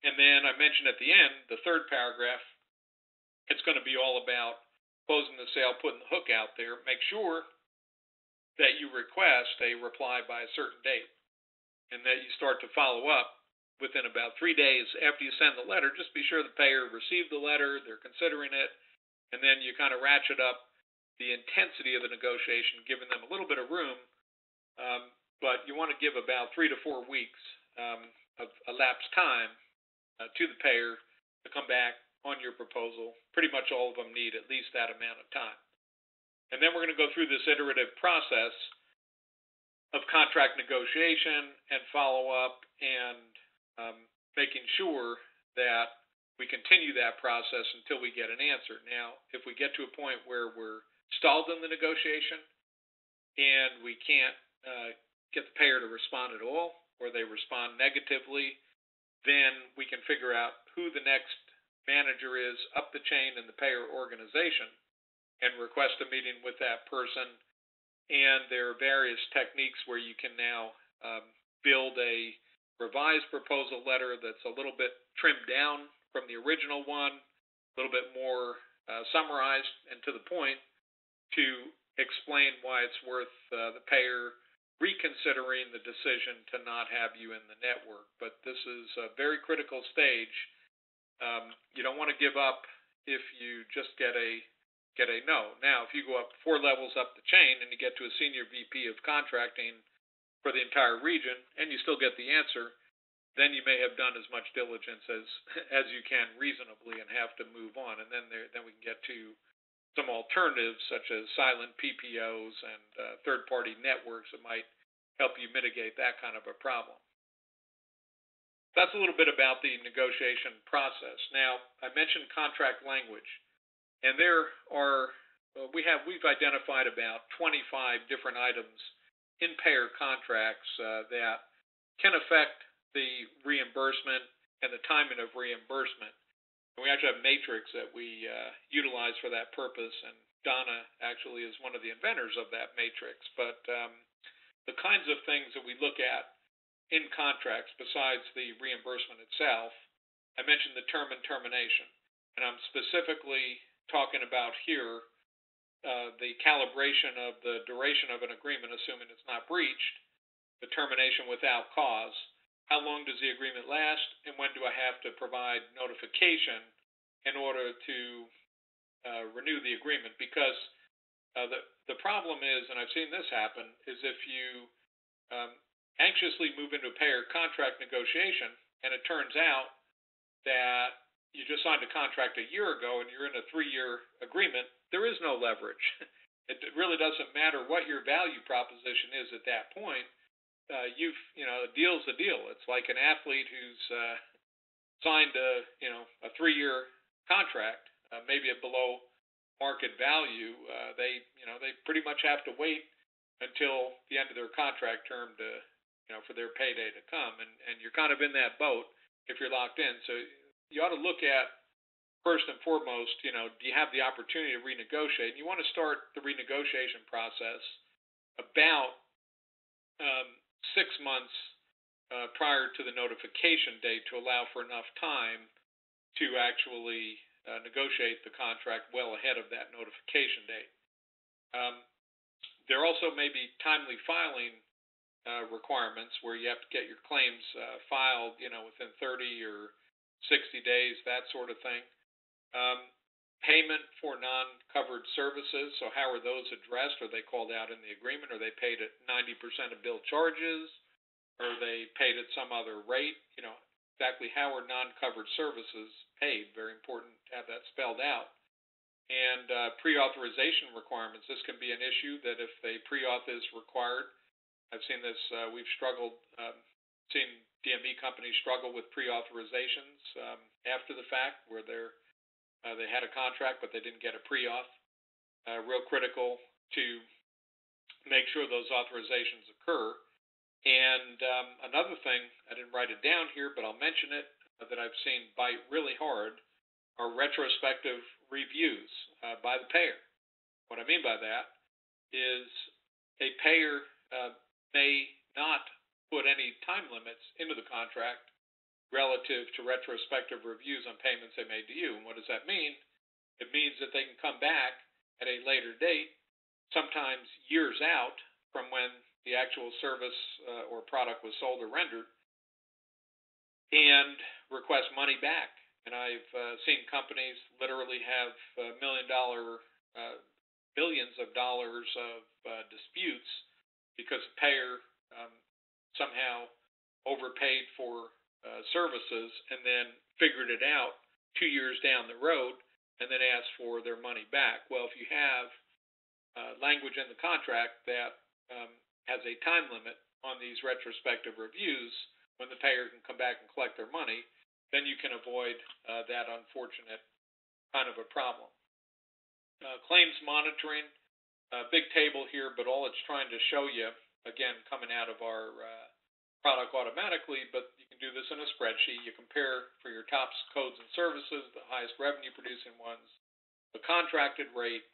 [SPEAKER 1] And then I mentioned at the end, the third paragraph, it's going to be all about closing the sale, putting the hook out there. Make sure that you request a reply by a certain date, and that you start to follow up within about 3 days after you send the letter. Just be sure the payer received the letter, they're considering it, and then you kind of ratchet up the intensity of the negotiation, giving them a little bit of room, but you want to give about 3 to 4 weeks of elapsed time to the payer to come back on your proposal. Pretty much all of them need at least that amount of time. And then we're going to go through this iterative process of contract negotiation and follow-up and making sure that we continue that process until we get an answer. Now, if we get to a point where we're stalled in the negotiation and we can't get the payer to respond at all, or they respond negatively, then we can figure out who the next manager is up the chain in the payer organization and request a meeting with that person. And there are various techniques where you can now build a revised proposal letter that's a little bit trimmed down from the original one, a little bit more summarized and to the point, to explain why it's worth the payer reconsidering the decision to not have you in the network. But this is a very critical stage. You don't want to give up if you just get a no. Now, if you go up 4 levels up the chain and you get to a senior VP of contracting for the entire region and you still get the answer, then you may have done as much diligence as you can reasonably and have to move on. And then we can get to some alternatives such as silent PPOs and third-party networks that might help you mitigate that kind of a problem. That's a little bit about the negotiation process. Now, I mentioned contract language, and we've identified about 25 different items in payer contracts that can affect the reimbursement and the timing of reimbursement. And we actually have a matrix that we utilize for that purpose, and Donna actually is one of the inventors of that matrix. But the kinds of things that we look at in contracts besides the reimbursement itself, I mentioned the term and termination, and I'm specifically talking about here the calibration of the duration of an agreement, assuming it's not breached, the termination without cause. How long does the agreement last, and when do I have to provide notification in order to renew the agreement? Because the problem is, and I've seen this happen, is if you anxiously move into a payer contract negotiation and it turns out that you just signed a contract a year ago and you're in a 3-year agreement, there is no leverage. It really doesn't matter what your value proposition is at that point. A deal's a deal. It's like an athlete who's signed a 3-year contract, maybe at below market value. They pretty much have to wait until the end of their contract term to for their payday to come, and you're kind of in that boat if you're locked in. So you ought to look at, first and foremost, do you have the opportunity to renegotiate? And you want to start the renegotiation process about 6 months prior to the notification date to allow for enough time to actually negotiate the contract well ahead of that notification date. There also may be timely filing requirements where you have to get your claims filed, within 30 or 60 days, that sort of thing. Payment for non-covered services. So how are those addressed? Are they called out in the agreement? Are they paid at 90% of bill charges? Are they paid at some other rate? Exactly how are non-covered services paid? Very important to have that spelled out. And pre-authorization requirements. This can be an issue that if a pre-auth is required. I've seen this. We've struggled, seen DME companies struggle with pre-authorizations after the fact, where they had a contract but they didn't get a pre-auth. Real critical to make sure those authorizations occur. And another thing, I didn't write it down here, but I'll mention it, that I've seen bite really hard are retrospective reviews by the payer. What I mean by that is a payer may not put any time limits into the contract relative to retrospective reviews on payments they made to you. And what does that mean? It means that they can come back at a later date, sometimes years out from when the actual service or product was sold or rendered, and request money back. And I've seen companies literally have billions of dollars of disputes because the payer somehow overpaid for services and then figured it out 2 years down the road and then asked for their money back. Well, if you have language in the contract that has a time limit on these retrospective reviews, when the payer can come back and collect their money, then you can avoid that unfortunate kind of a problem. Claims monitoring, big table here, but all it's trying to show you, again, coming out of our product automatically, but you can do this in a spreadsheet. You compare for your top codes and services, the highest revenue producing ones, the contracted rate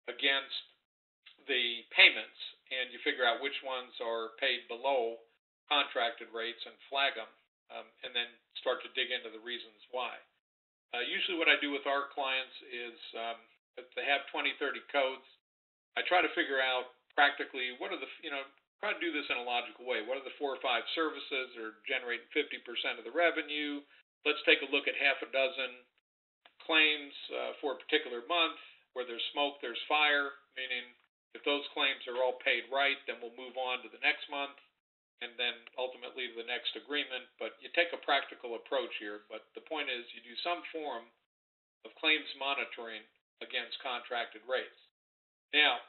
[SPEAKER 1] against the payments, and you figure out which ones are paid below contracted rates and flag them, and then start to dig into the reasons why. Usually what I do with our clients is if they have 20, 30 codes, I try to figure out practically what are the, try to do this in a logical way. What are the 4 or 5 services that are generating 50% of the revenue? Let's take a look at half a dozen claims for a particular month. Where there's smoke, there's fire, meaning if those claims are all paid right, then we'll move on to the next month and then ultimately to the next agreement. But you take a practical approach here. But the point is you do some form of claims monitoring against contracted rates. Now,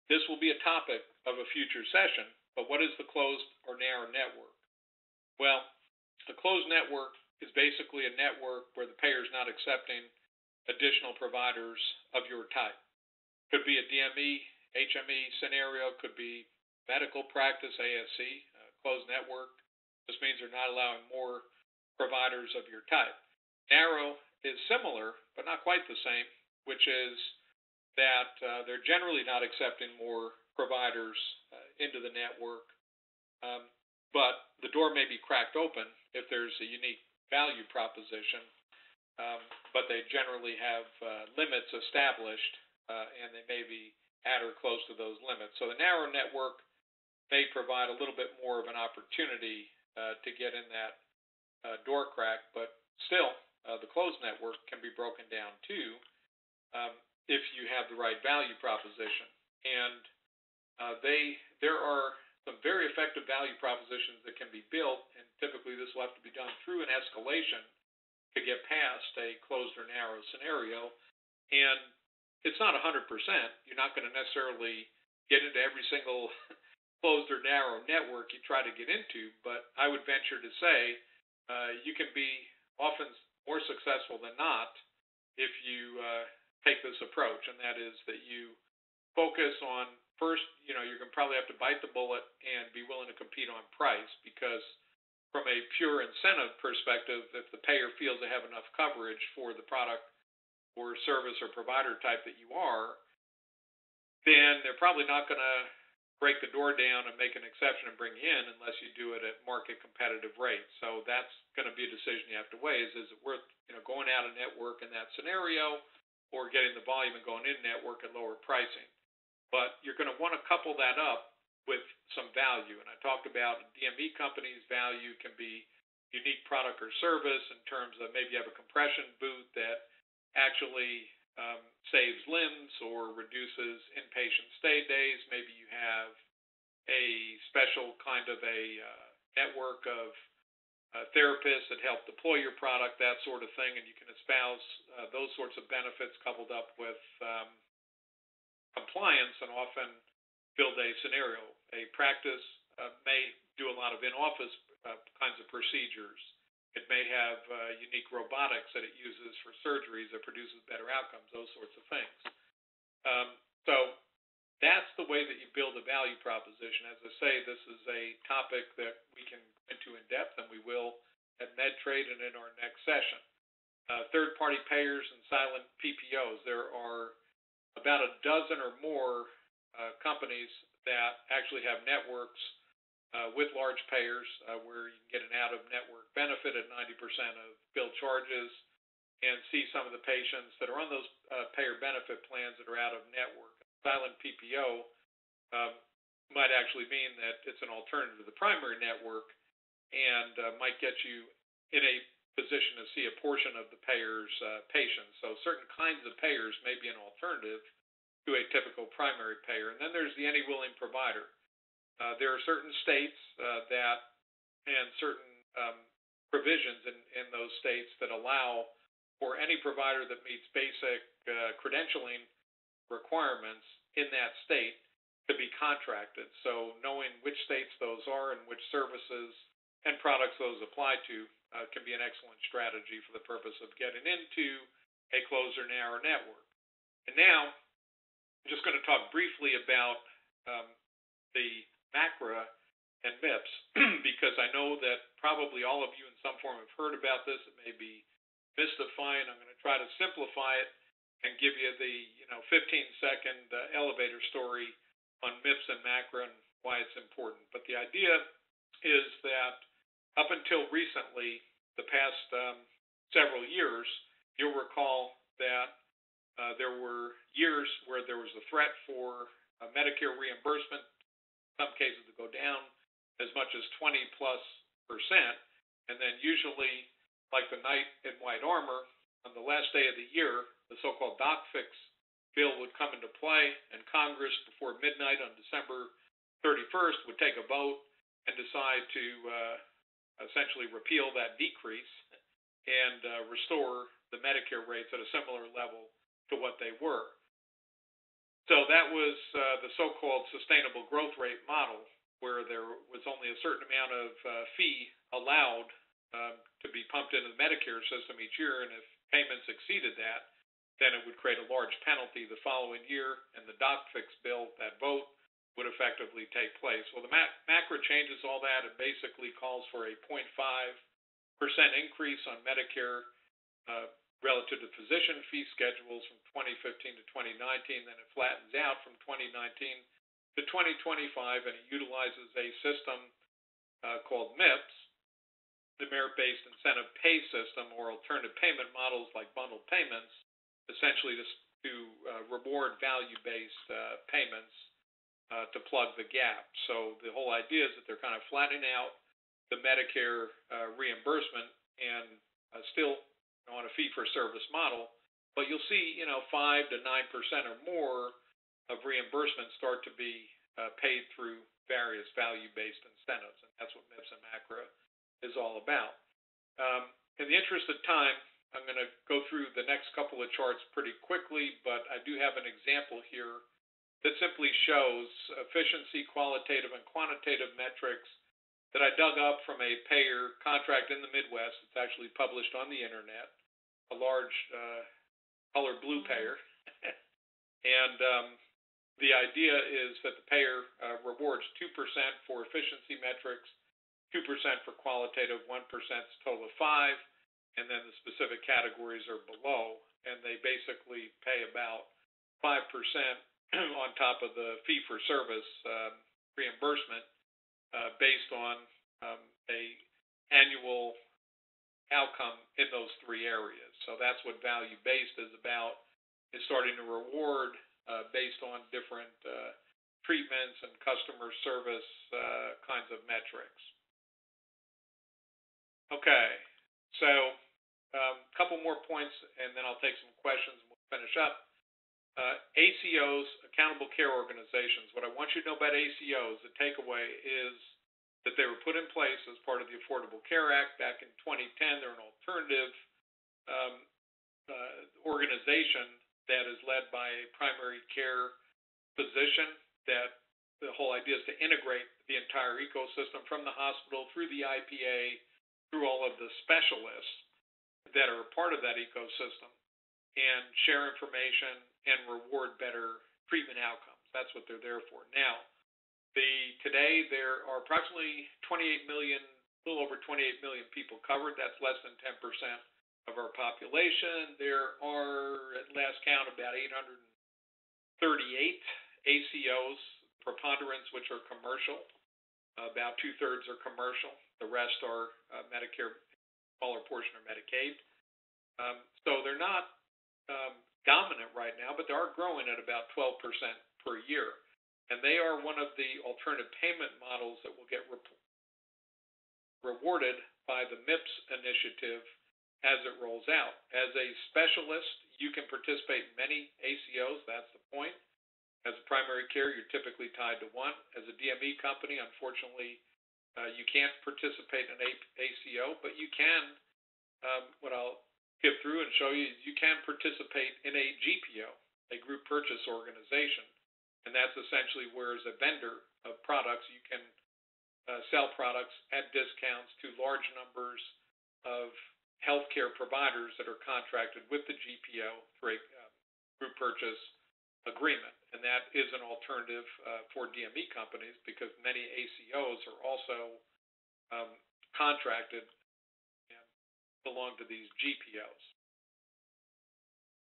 [SPEAKER 1] this will be a topic of a future session, but what is the closed or narrow network? Well, the closed network is basically a network where the payer is not accepting additional providers of your type. Could be a DME, HME scenario, could be medical practice, ASC, closed network. This means they're not allowing more providers of your type. Narrow is similar, but not quite the same, which is that they're generally not accepting more providers into the network, but the door may be cracked open if there's a unique value proposition, but they generally have limits established, and they may be at or close to those limits. So the narrow network may provide a little bit more of an opportunity to get in that door crack, but still, the closed network can be broken down too if you have the right value proposition. And there are some very effective value propositions that can be built, and typically this will have to be done through an escalation to get past a closed or narrow scenario. And it's not 100%. You're not going to necessarily get into every single closed or narrow network you try to get into, but I would venture to say you can be often more successful than not if you take this approach, and that is that you focus on first, you're going to probably have to bite the bullet and be willing to compete on price, because from a pure incentive perspective, if the payer feels they have enough coverage for the product or service or provider type that you are, then they're probably not going to break the door down and make an exception and bring you in unless you do it at market competitive rates. So that's going to be a decision you have to weigh. Is it worth going out of network in that scenario, or getting the volume and going in network at lower pricing? But you're going to want to couple that up with some value. And I talked about DME companies' value can be unique product or service in terms of maybe you have a compression boot that actually saves limbs or reduces inpatient stay days. Maybe you have a special kind of a network of therapists that help deploy your product, that sort of thing, and you can espouse those sorts of benefits coupled up with compliance and often build a scenario. A practice may do a lot of in-office kinds of procedures. It may have unique robotics that it uses for surgeries that produces better outcomes, those sorts of things. So That's the way that you build a value proposition. As I say, this is a topic that we can go into in depth, and we will at MedTrade and in our next session. Third-party payers and silent PPOs. There are about a dozen or more companies that actually have networks with large payers where you can get an out-of-network benefit at 90% of bill charges and see some of the patients that are on those payer benefit plans that are out-of-network. Silent PPO might actually mean that it's an alternative to the primary network and might get you in a position to see a portion of the payer's patients. So certain kinds of payers may be an alternative to a typical primary payer. And then there's the any willing provider. There are certain states that and certain provisions in those states that allow for any provider that meets basic credentialing requirements in that state to be contracted. So knowing which states those are and which services and products those apply to can be an excellent strategy for the purpose of getting into a closed or narrow network. And now, I'm just going to talk briefly about the MacRA and MIPS because I know that probably all of you in some form have heard about this. It may be mystifying. I'm going to try to simplify it and give you the 15-second elevator story on MIPS and MacRA and why it's important. But the idea is that up until recently, the past several years, you'll recall that there were years where there was a threat for Medicare reimbursement, in some cases to go down as much as 20+%, and then usually, like the knight in white armor, on the last day of the year, the so-called doc fix bill would come into play, and Congress, before midnight on December 31st, would take a vote and decide to essentially repeal that decrease and restore the Medicare rates at a similar level to what they were. So that was the so-called sustainable growth rate model, where there was only a certain amount of fee allowed to be pumped into the Medicare system each year, and if payments exceeded that, then it would create a large penalty the following year, and the doc fix bill, that vote, would effectively take place. Well, the MacRA changes all that. It basically calls for a 0.5% increase on Medicare relative to physician fee schedules from 2015 to 2019. Then it flattens out from 2019 to 2025, and it utilizes a system called MIPS, the merit-based incentive pay system, or alternative payment models like bundled payments, essentially to reward value-based payments to plug the gap. So the whole idea is that they're kind of flattening out the Medicare reimbursement and still on a fee-for-service model, but you'll see 5 to 9% or more of reimbursement start to be paid through various value-based incentives, and that's what MIPS and MacRA is all about. In the interest of time, I'm going to go through the next couple of charts pretty quickly, but I do have an example here that simply shows efficiency, qualitative, and quantitative metrics that I dug up from a payer contract in the Midwest. It's actually published on the internet, a large color blue payer. And the idea is that the payer rewards 2% for efficiency metrics, 2% for qualitative, 1% is total of 5%, and then the specific categories are below, and they basically pay about 5% on top of the fee-for-service reimbursement based on a annual outcome in those three areas. So that's what value-based is about, is starting to reward based on different treatments and customer service kinds of metrics. Okay, so a couple more points, and then I'll take some questions and we'll finish up. ACOs, accountable care organizations. What I want you to know about ACOs, the takeaway is that they were put in place as part of the Affordable Care Act back in 2010. They're an alternative organization that is led by a primary care physician, that the whole idea is to integrate the entire ecosystem from the hospital through the IPA, through all of the specialists that are a part of that ecosystem, and share information and reward better treatment outcomes. That's what they're there for. Now, today there are approximately 28 million, a little over 28 million people covered. That's less than 10% of our population. There are, at last count, about 838 ACOs, preponderance which are commercial. About 2/3 are commercial. The rest are Medicare, smaller portion are Medicaid. So they're not dominant right now, but they are growing at about 12% per year. And they are one of the alternative payment models that will get rewarded by the MIPS initiative as it rolls out. As a specialist, you can participate in many ACOs. That's the point. As a primary care, you're typically tied to one. As a DME company, unfortunately, you can't participate in an ACO, but you can, what I'll skip through and show you, you can participate in a GPO, a group purchase organization. And that's essentially where, as a vendor of products, you can sell products at discounts to large numbers of healthcare providers that are contracted with the GPO for a group purchase agreement. And that is an alternative for DME companies, because many ACOs are also contracted and belong to these GPOs.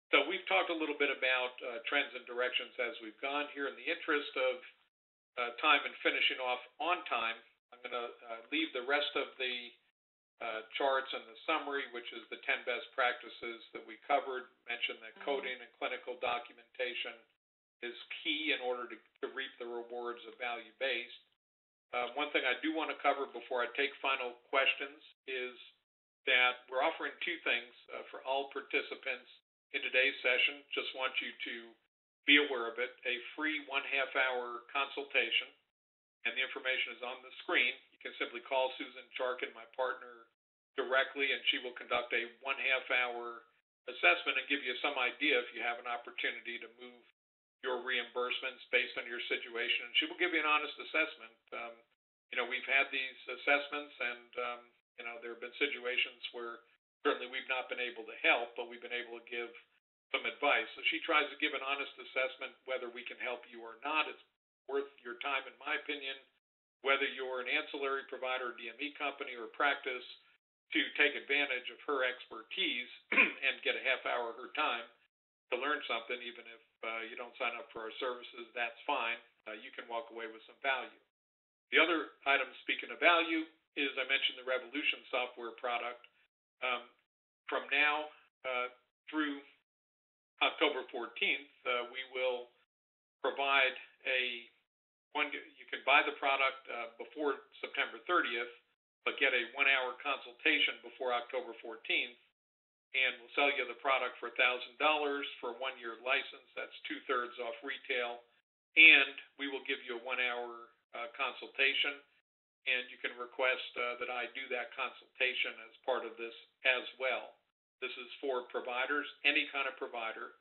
[SPEAKER 1] So we've talked a little bit about trends and directions as we've gone here. In the interest of time and finishing off on time, I'm going to leave the rest of the charts and the summary, which is the 10 best practices that we covered. Mentioned that coding and clinical documentation is key in order to reap the rewards of value-based. One thing I do want to cover before I take final questions is that we're offering two things for all participants in today's session. Just want you to be aware of it. A free 1/2 hour consultation, and the information is on the screen. You can simply call Susan Charkin, my partner, directly, and she will conduct a 1/2 hour assessment and give you some idea if you have an opportunity to move your reimbursements based on your situation. And she will give you an honest assessment. We've had these assessments, and there have been situations where certainly we've not been able to help, but we've been able to give some advice. So she tries to give an honest assessment whether we can help you or not. It's worth your time, in my opinion, whether you're an ancillary provider, DME company, or practice, to take advantage of her expertise and get a 1/2 hour of her time to learn something. Even if you don't sign up for our services, that's fine. You can walk away with some value. The other item, speaking of value, is I mentioned the Revolution software product. From now through October 14th, we will provide you can buy the product before September 30th, but get a 1-hour consultation before October 14th, and we'll sell you the product for $1,000 for a 1-year license. That's 2/3 off retail, and we will give you a 1-hour consultation. And you can request that I do that consultation as part of this as well. This is for providers, any kind of provider.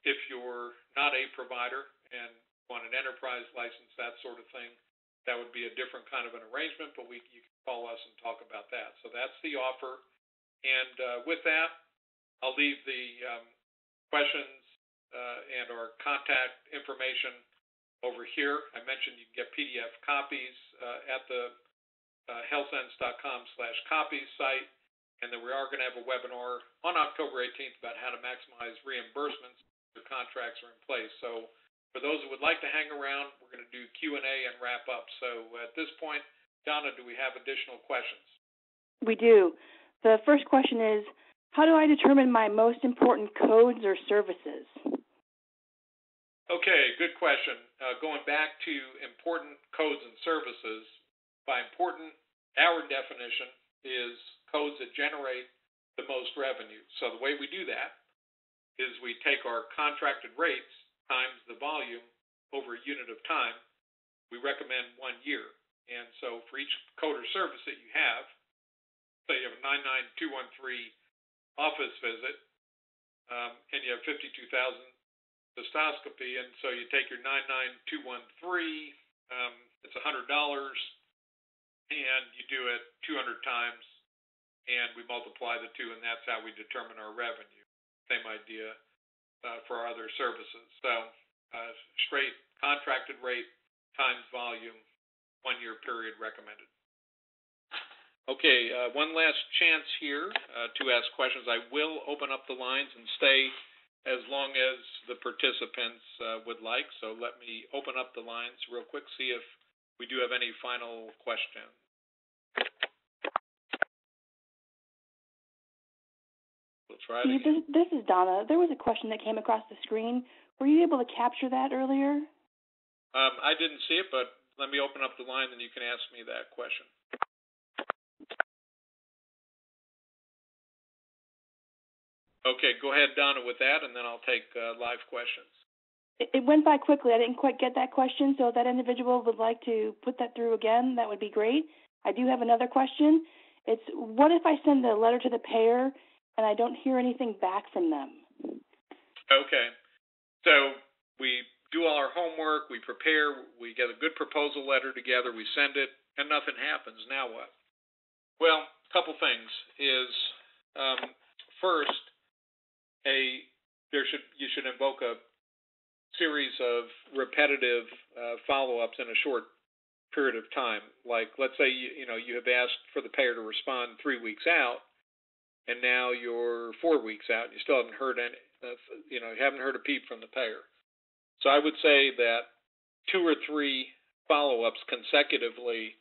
[SPEAKER 1] If you're not a provider and want an enterprise license, that sort of thing, that would be a different kind of an arrangement, but you can call us and talk about that. So that's the offer. And with that, I'll leave the questions and our contact information over here. I mentioned you can get PDF copies at the healthcents.com/copies site, and then we are going to have a webinar on October 18th about how to maximize reimbursements. The contracts are in place. So for those who would like to hang around, we're going to do Q&A and wrap up. So at this point, Donna, do we have additional questions?
[SPEAKER 2] We do. The first question is, how do I determine my most important codes or services?
[SPEAKER 1] Okay, good question. Going back to important codes and services, by important, our definition is codes that generate the most revenue. So the way we do that is we take our contracted rates times the volume over a unit of time. We recommend 1 year. And so for each code or service that you have, say you have a 99213 office visit, and you have 52,000 cystoscopy, and so you take your 99213, it's $100, and you do it 200 times, and we multiply the two, and that's how we determine our revenue. Same idea for our other services. So straight contracted rate times volume, 1-year period recommended. Okay, one last chance here to ask questions. I will open up the lines and stay as long as the participants would like. So let me open up the lines real quick, see if we do have any final questions. We'll try it again.
[SPEAKER 2] This is Donna. There was a question that came across the screen. Were you able to capture that earlier?
[SPEAKER 1] I didn't see it, but let me open up the line and you can ask me that question. Okay, go ahead, Donna, with that, and then I'll take live questions.
[SPEAKER 2] It went by quickly. I didn't quite get that question, so if that individual would like to put that through again, that would be great. I do have another question. It's, what if I send a letter to the payer and I don't hear anything back from them?
[SPEAKER 1] Okay. So we do all our homework, we prepare, we get a good proposal letter together, we send it, and nothing happens. Now what? Well, a couple things is, first, you should invoke a series of repetitive follow-ups in a short period of time. Like, let's say you have asked for the payer to respond 3 weeks out, and now you're 4 weeks out, and you still haven't heard you haven't heard a peep from the payer. So I would say that 2 or 3 follow-ups consecutively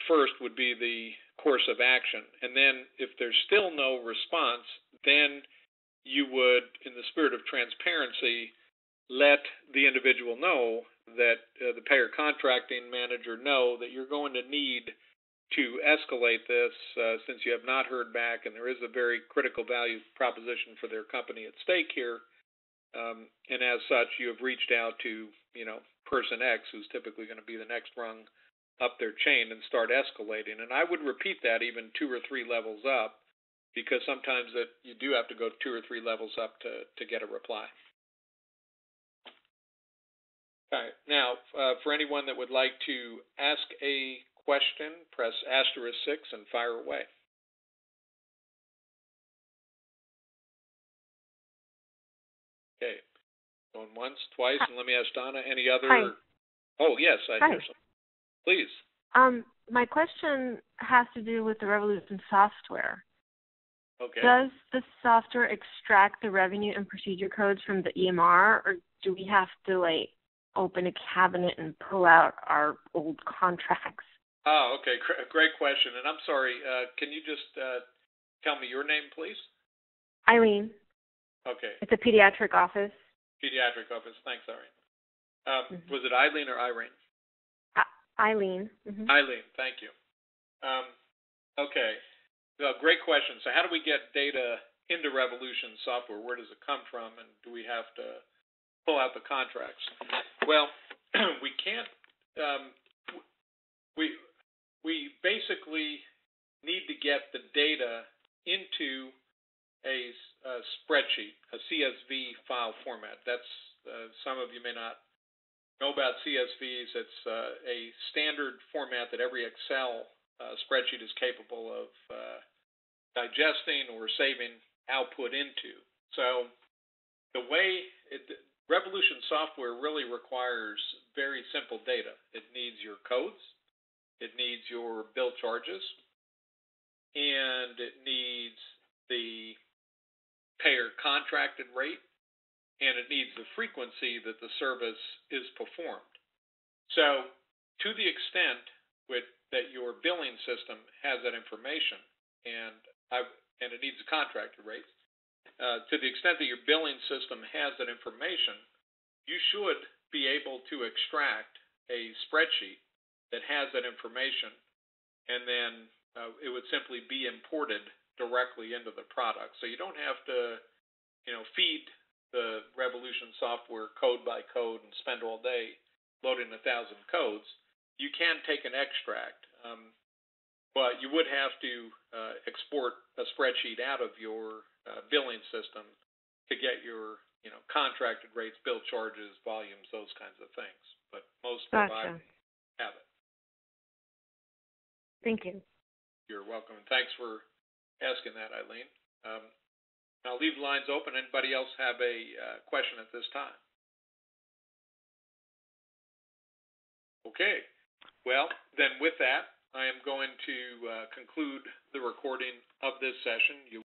[SPEAKER 1] first would be the course of action. And then if there's still no response, then you would, in the spirit of transparency, let the individual know that the payer contracting manager know that you're going to need to escalate this since you have not heard back, and there is a very critical value proposition for their company at stake here. And as such, you have reached out to, person X, who's typically going to be the next rung up their chain, and start escalating. And I would repeat that even 2 or 3 levels up, because sometimes that you do have to go 2 or 3 levels up to get a reply. All right. Now, for anyone that would like to ask a question, press *6 and fire away. Okay. Going once, twice, and let me ask Donna, any other?
[SPEAKER 3] Hi.
[SPEAKER 1] Oh, yes, I hear some. Please.
[SPEAKER 3] My question has to do with the Revolution software.
[SPEAKER 1] Okay.
[SPEAKER 3] Does the software extract the revenue and procedure codes from the EMR, or do we have to, open a cabinet and pull out our old contracts?
[SPEAKER 1] Oh, okay. Great question. And I'm sorry, can you just tell me your name, please?
[SPEAKER 3] Eileen.
[SPEAKER 1] Okay.
[SPEAKER 3] It's a pediatric office.
[SPEAKER 1] Pediatric office. Thanks, Irene. Was it Eileen or Irene?
[SPEAKER 3] Eileen. Mm-hmm.
[SPEAKER 1] Eileen, thank you. Okay. Great question. So how do we get data into Revolution software? Where does it come from, and do we have to pull out the contracts? Well, we can't. We basically need to get the data into a spreadsheet, a CSV file format. That's some of you may not know about CSVs. It's a standard format that every Excel spreadsheet is capable of digesting or saving output into. So the way Revolution software really requires very simple data. It needs your codes, it needs your bill charges, and it needs the payer contracted rate, and it needs the frequency that the service is performed. So to the extent that your billing system has that information, and it needs the contracted rates, to the extent that your billing system has that information, you should be able to extract a spreadsheet that has that information, and then it would simply be imported directly into the product. So you don't have to, feed the Revolution software code by code and spend all day loading 1,000 codes. You can take an extract, but you would have to export a spreadsheet out of your billing system to get your, contracted rates, bill charges, volumes, those kinds of things. But most providers have it.
[SPEAKER 3] Thank you.
[SPEAKER 1] You're welcome. And thanks for asking that, Eileen. I'll leave the lines open. Anybody else have a question at this time? Okay. Well, then with that, I am going to conclude the recording of this session. You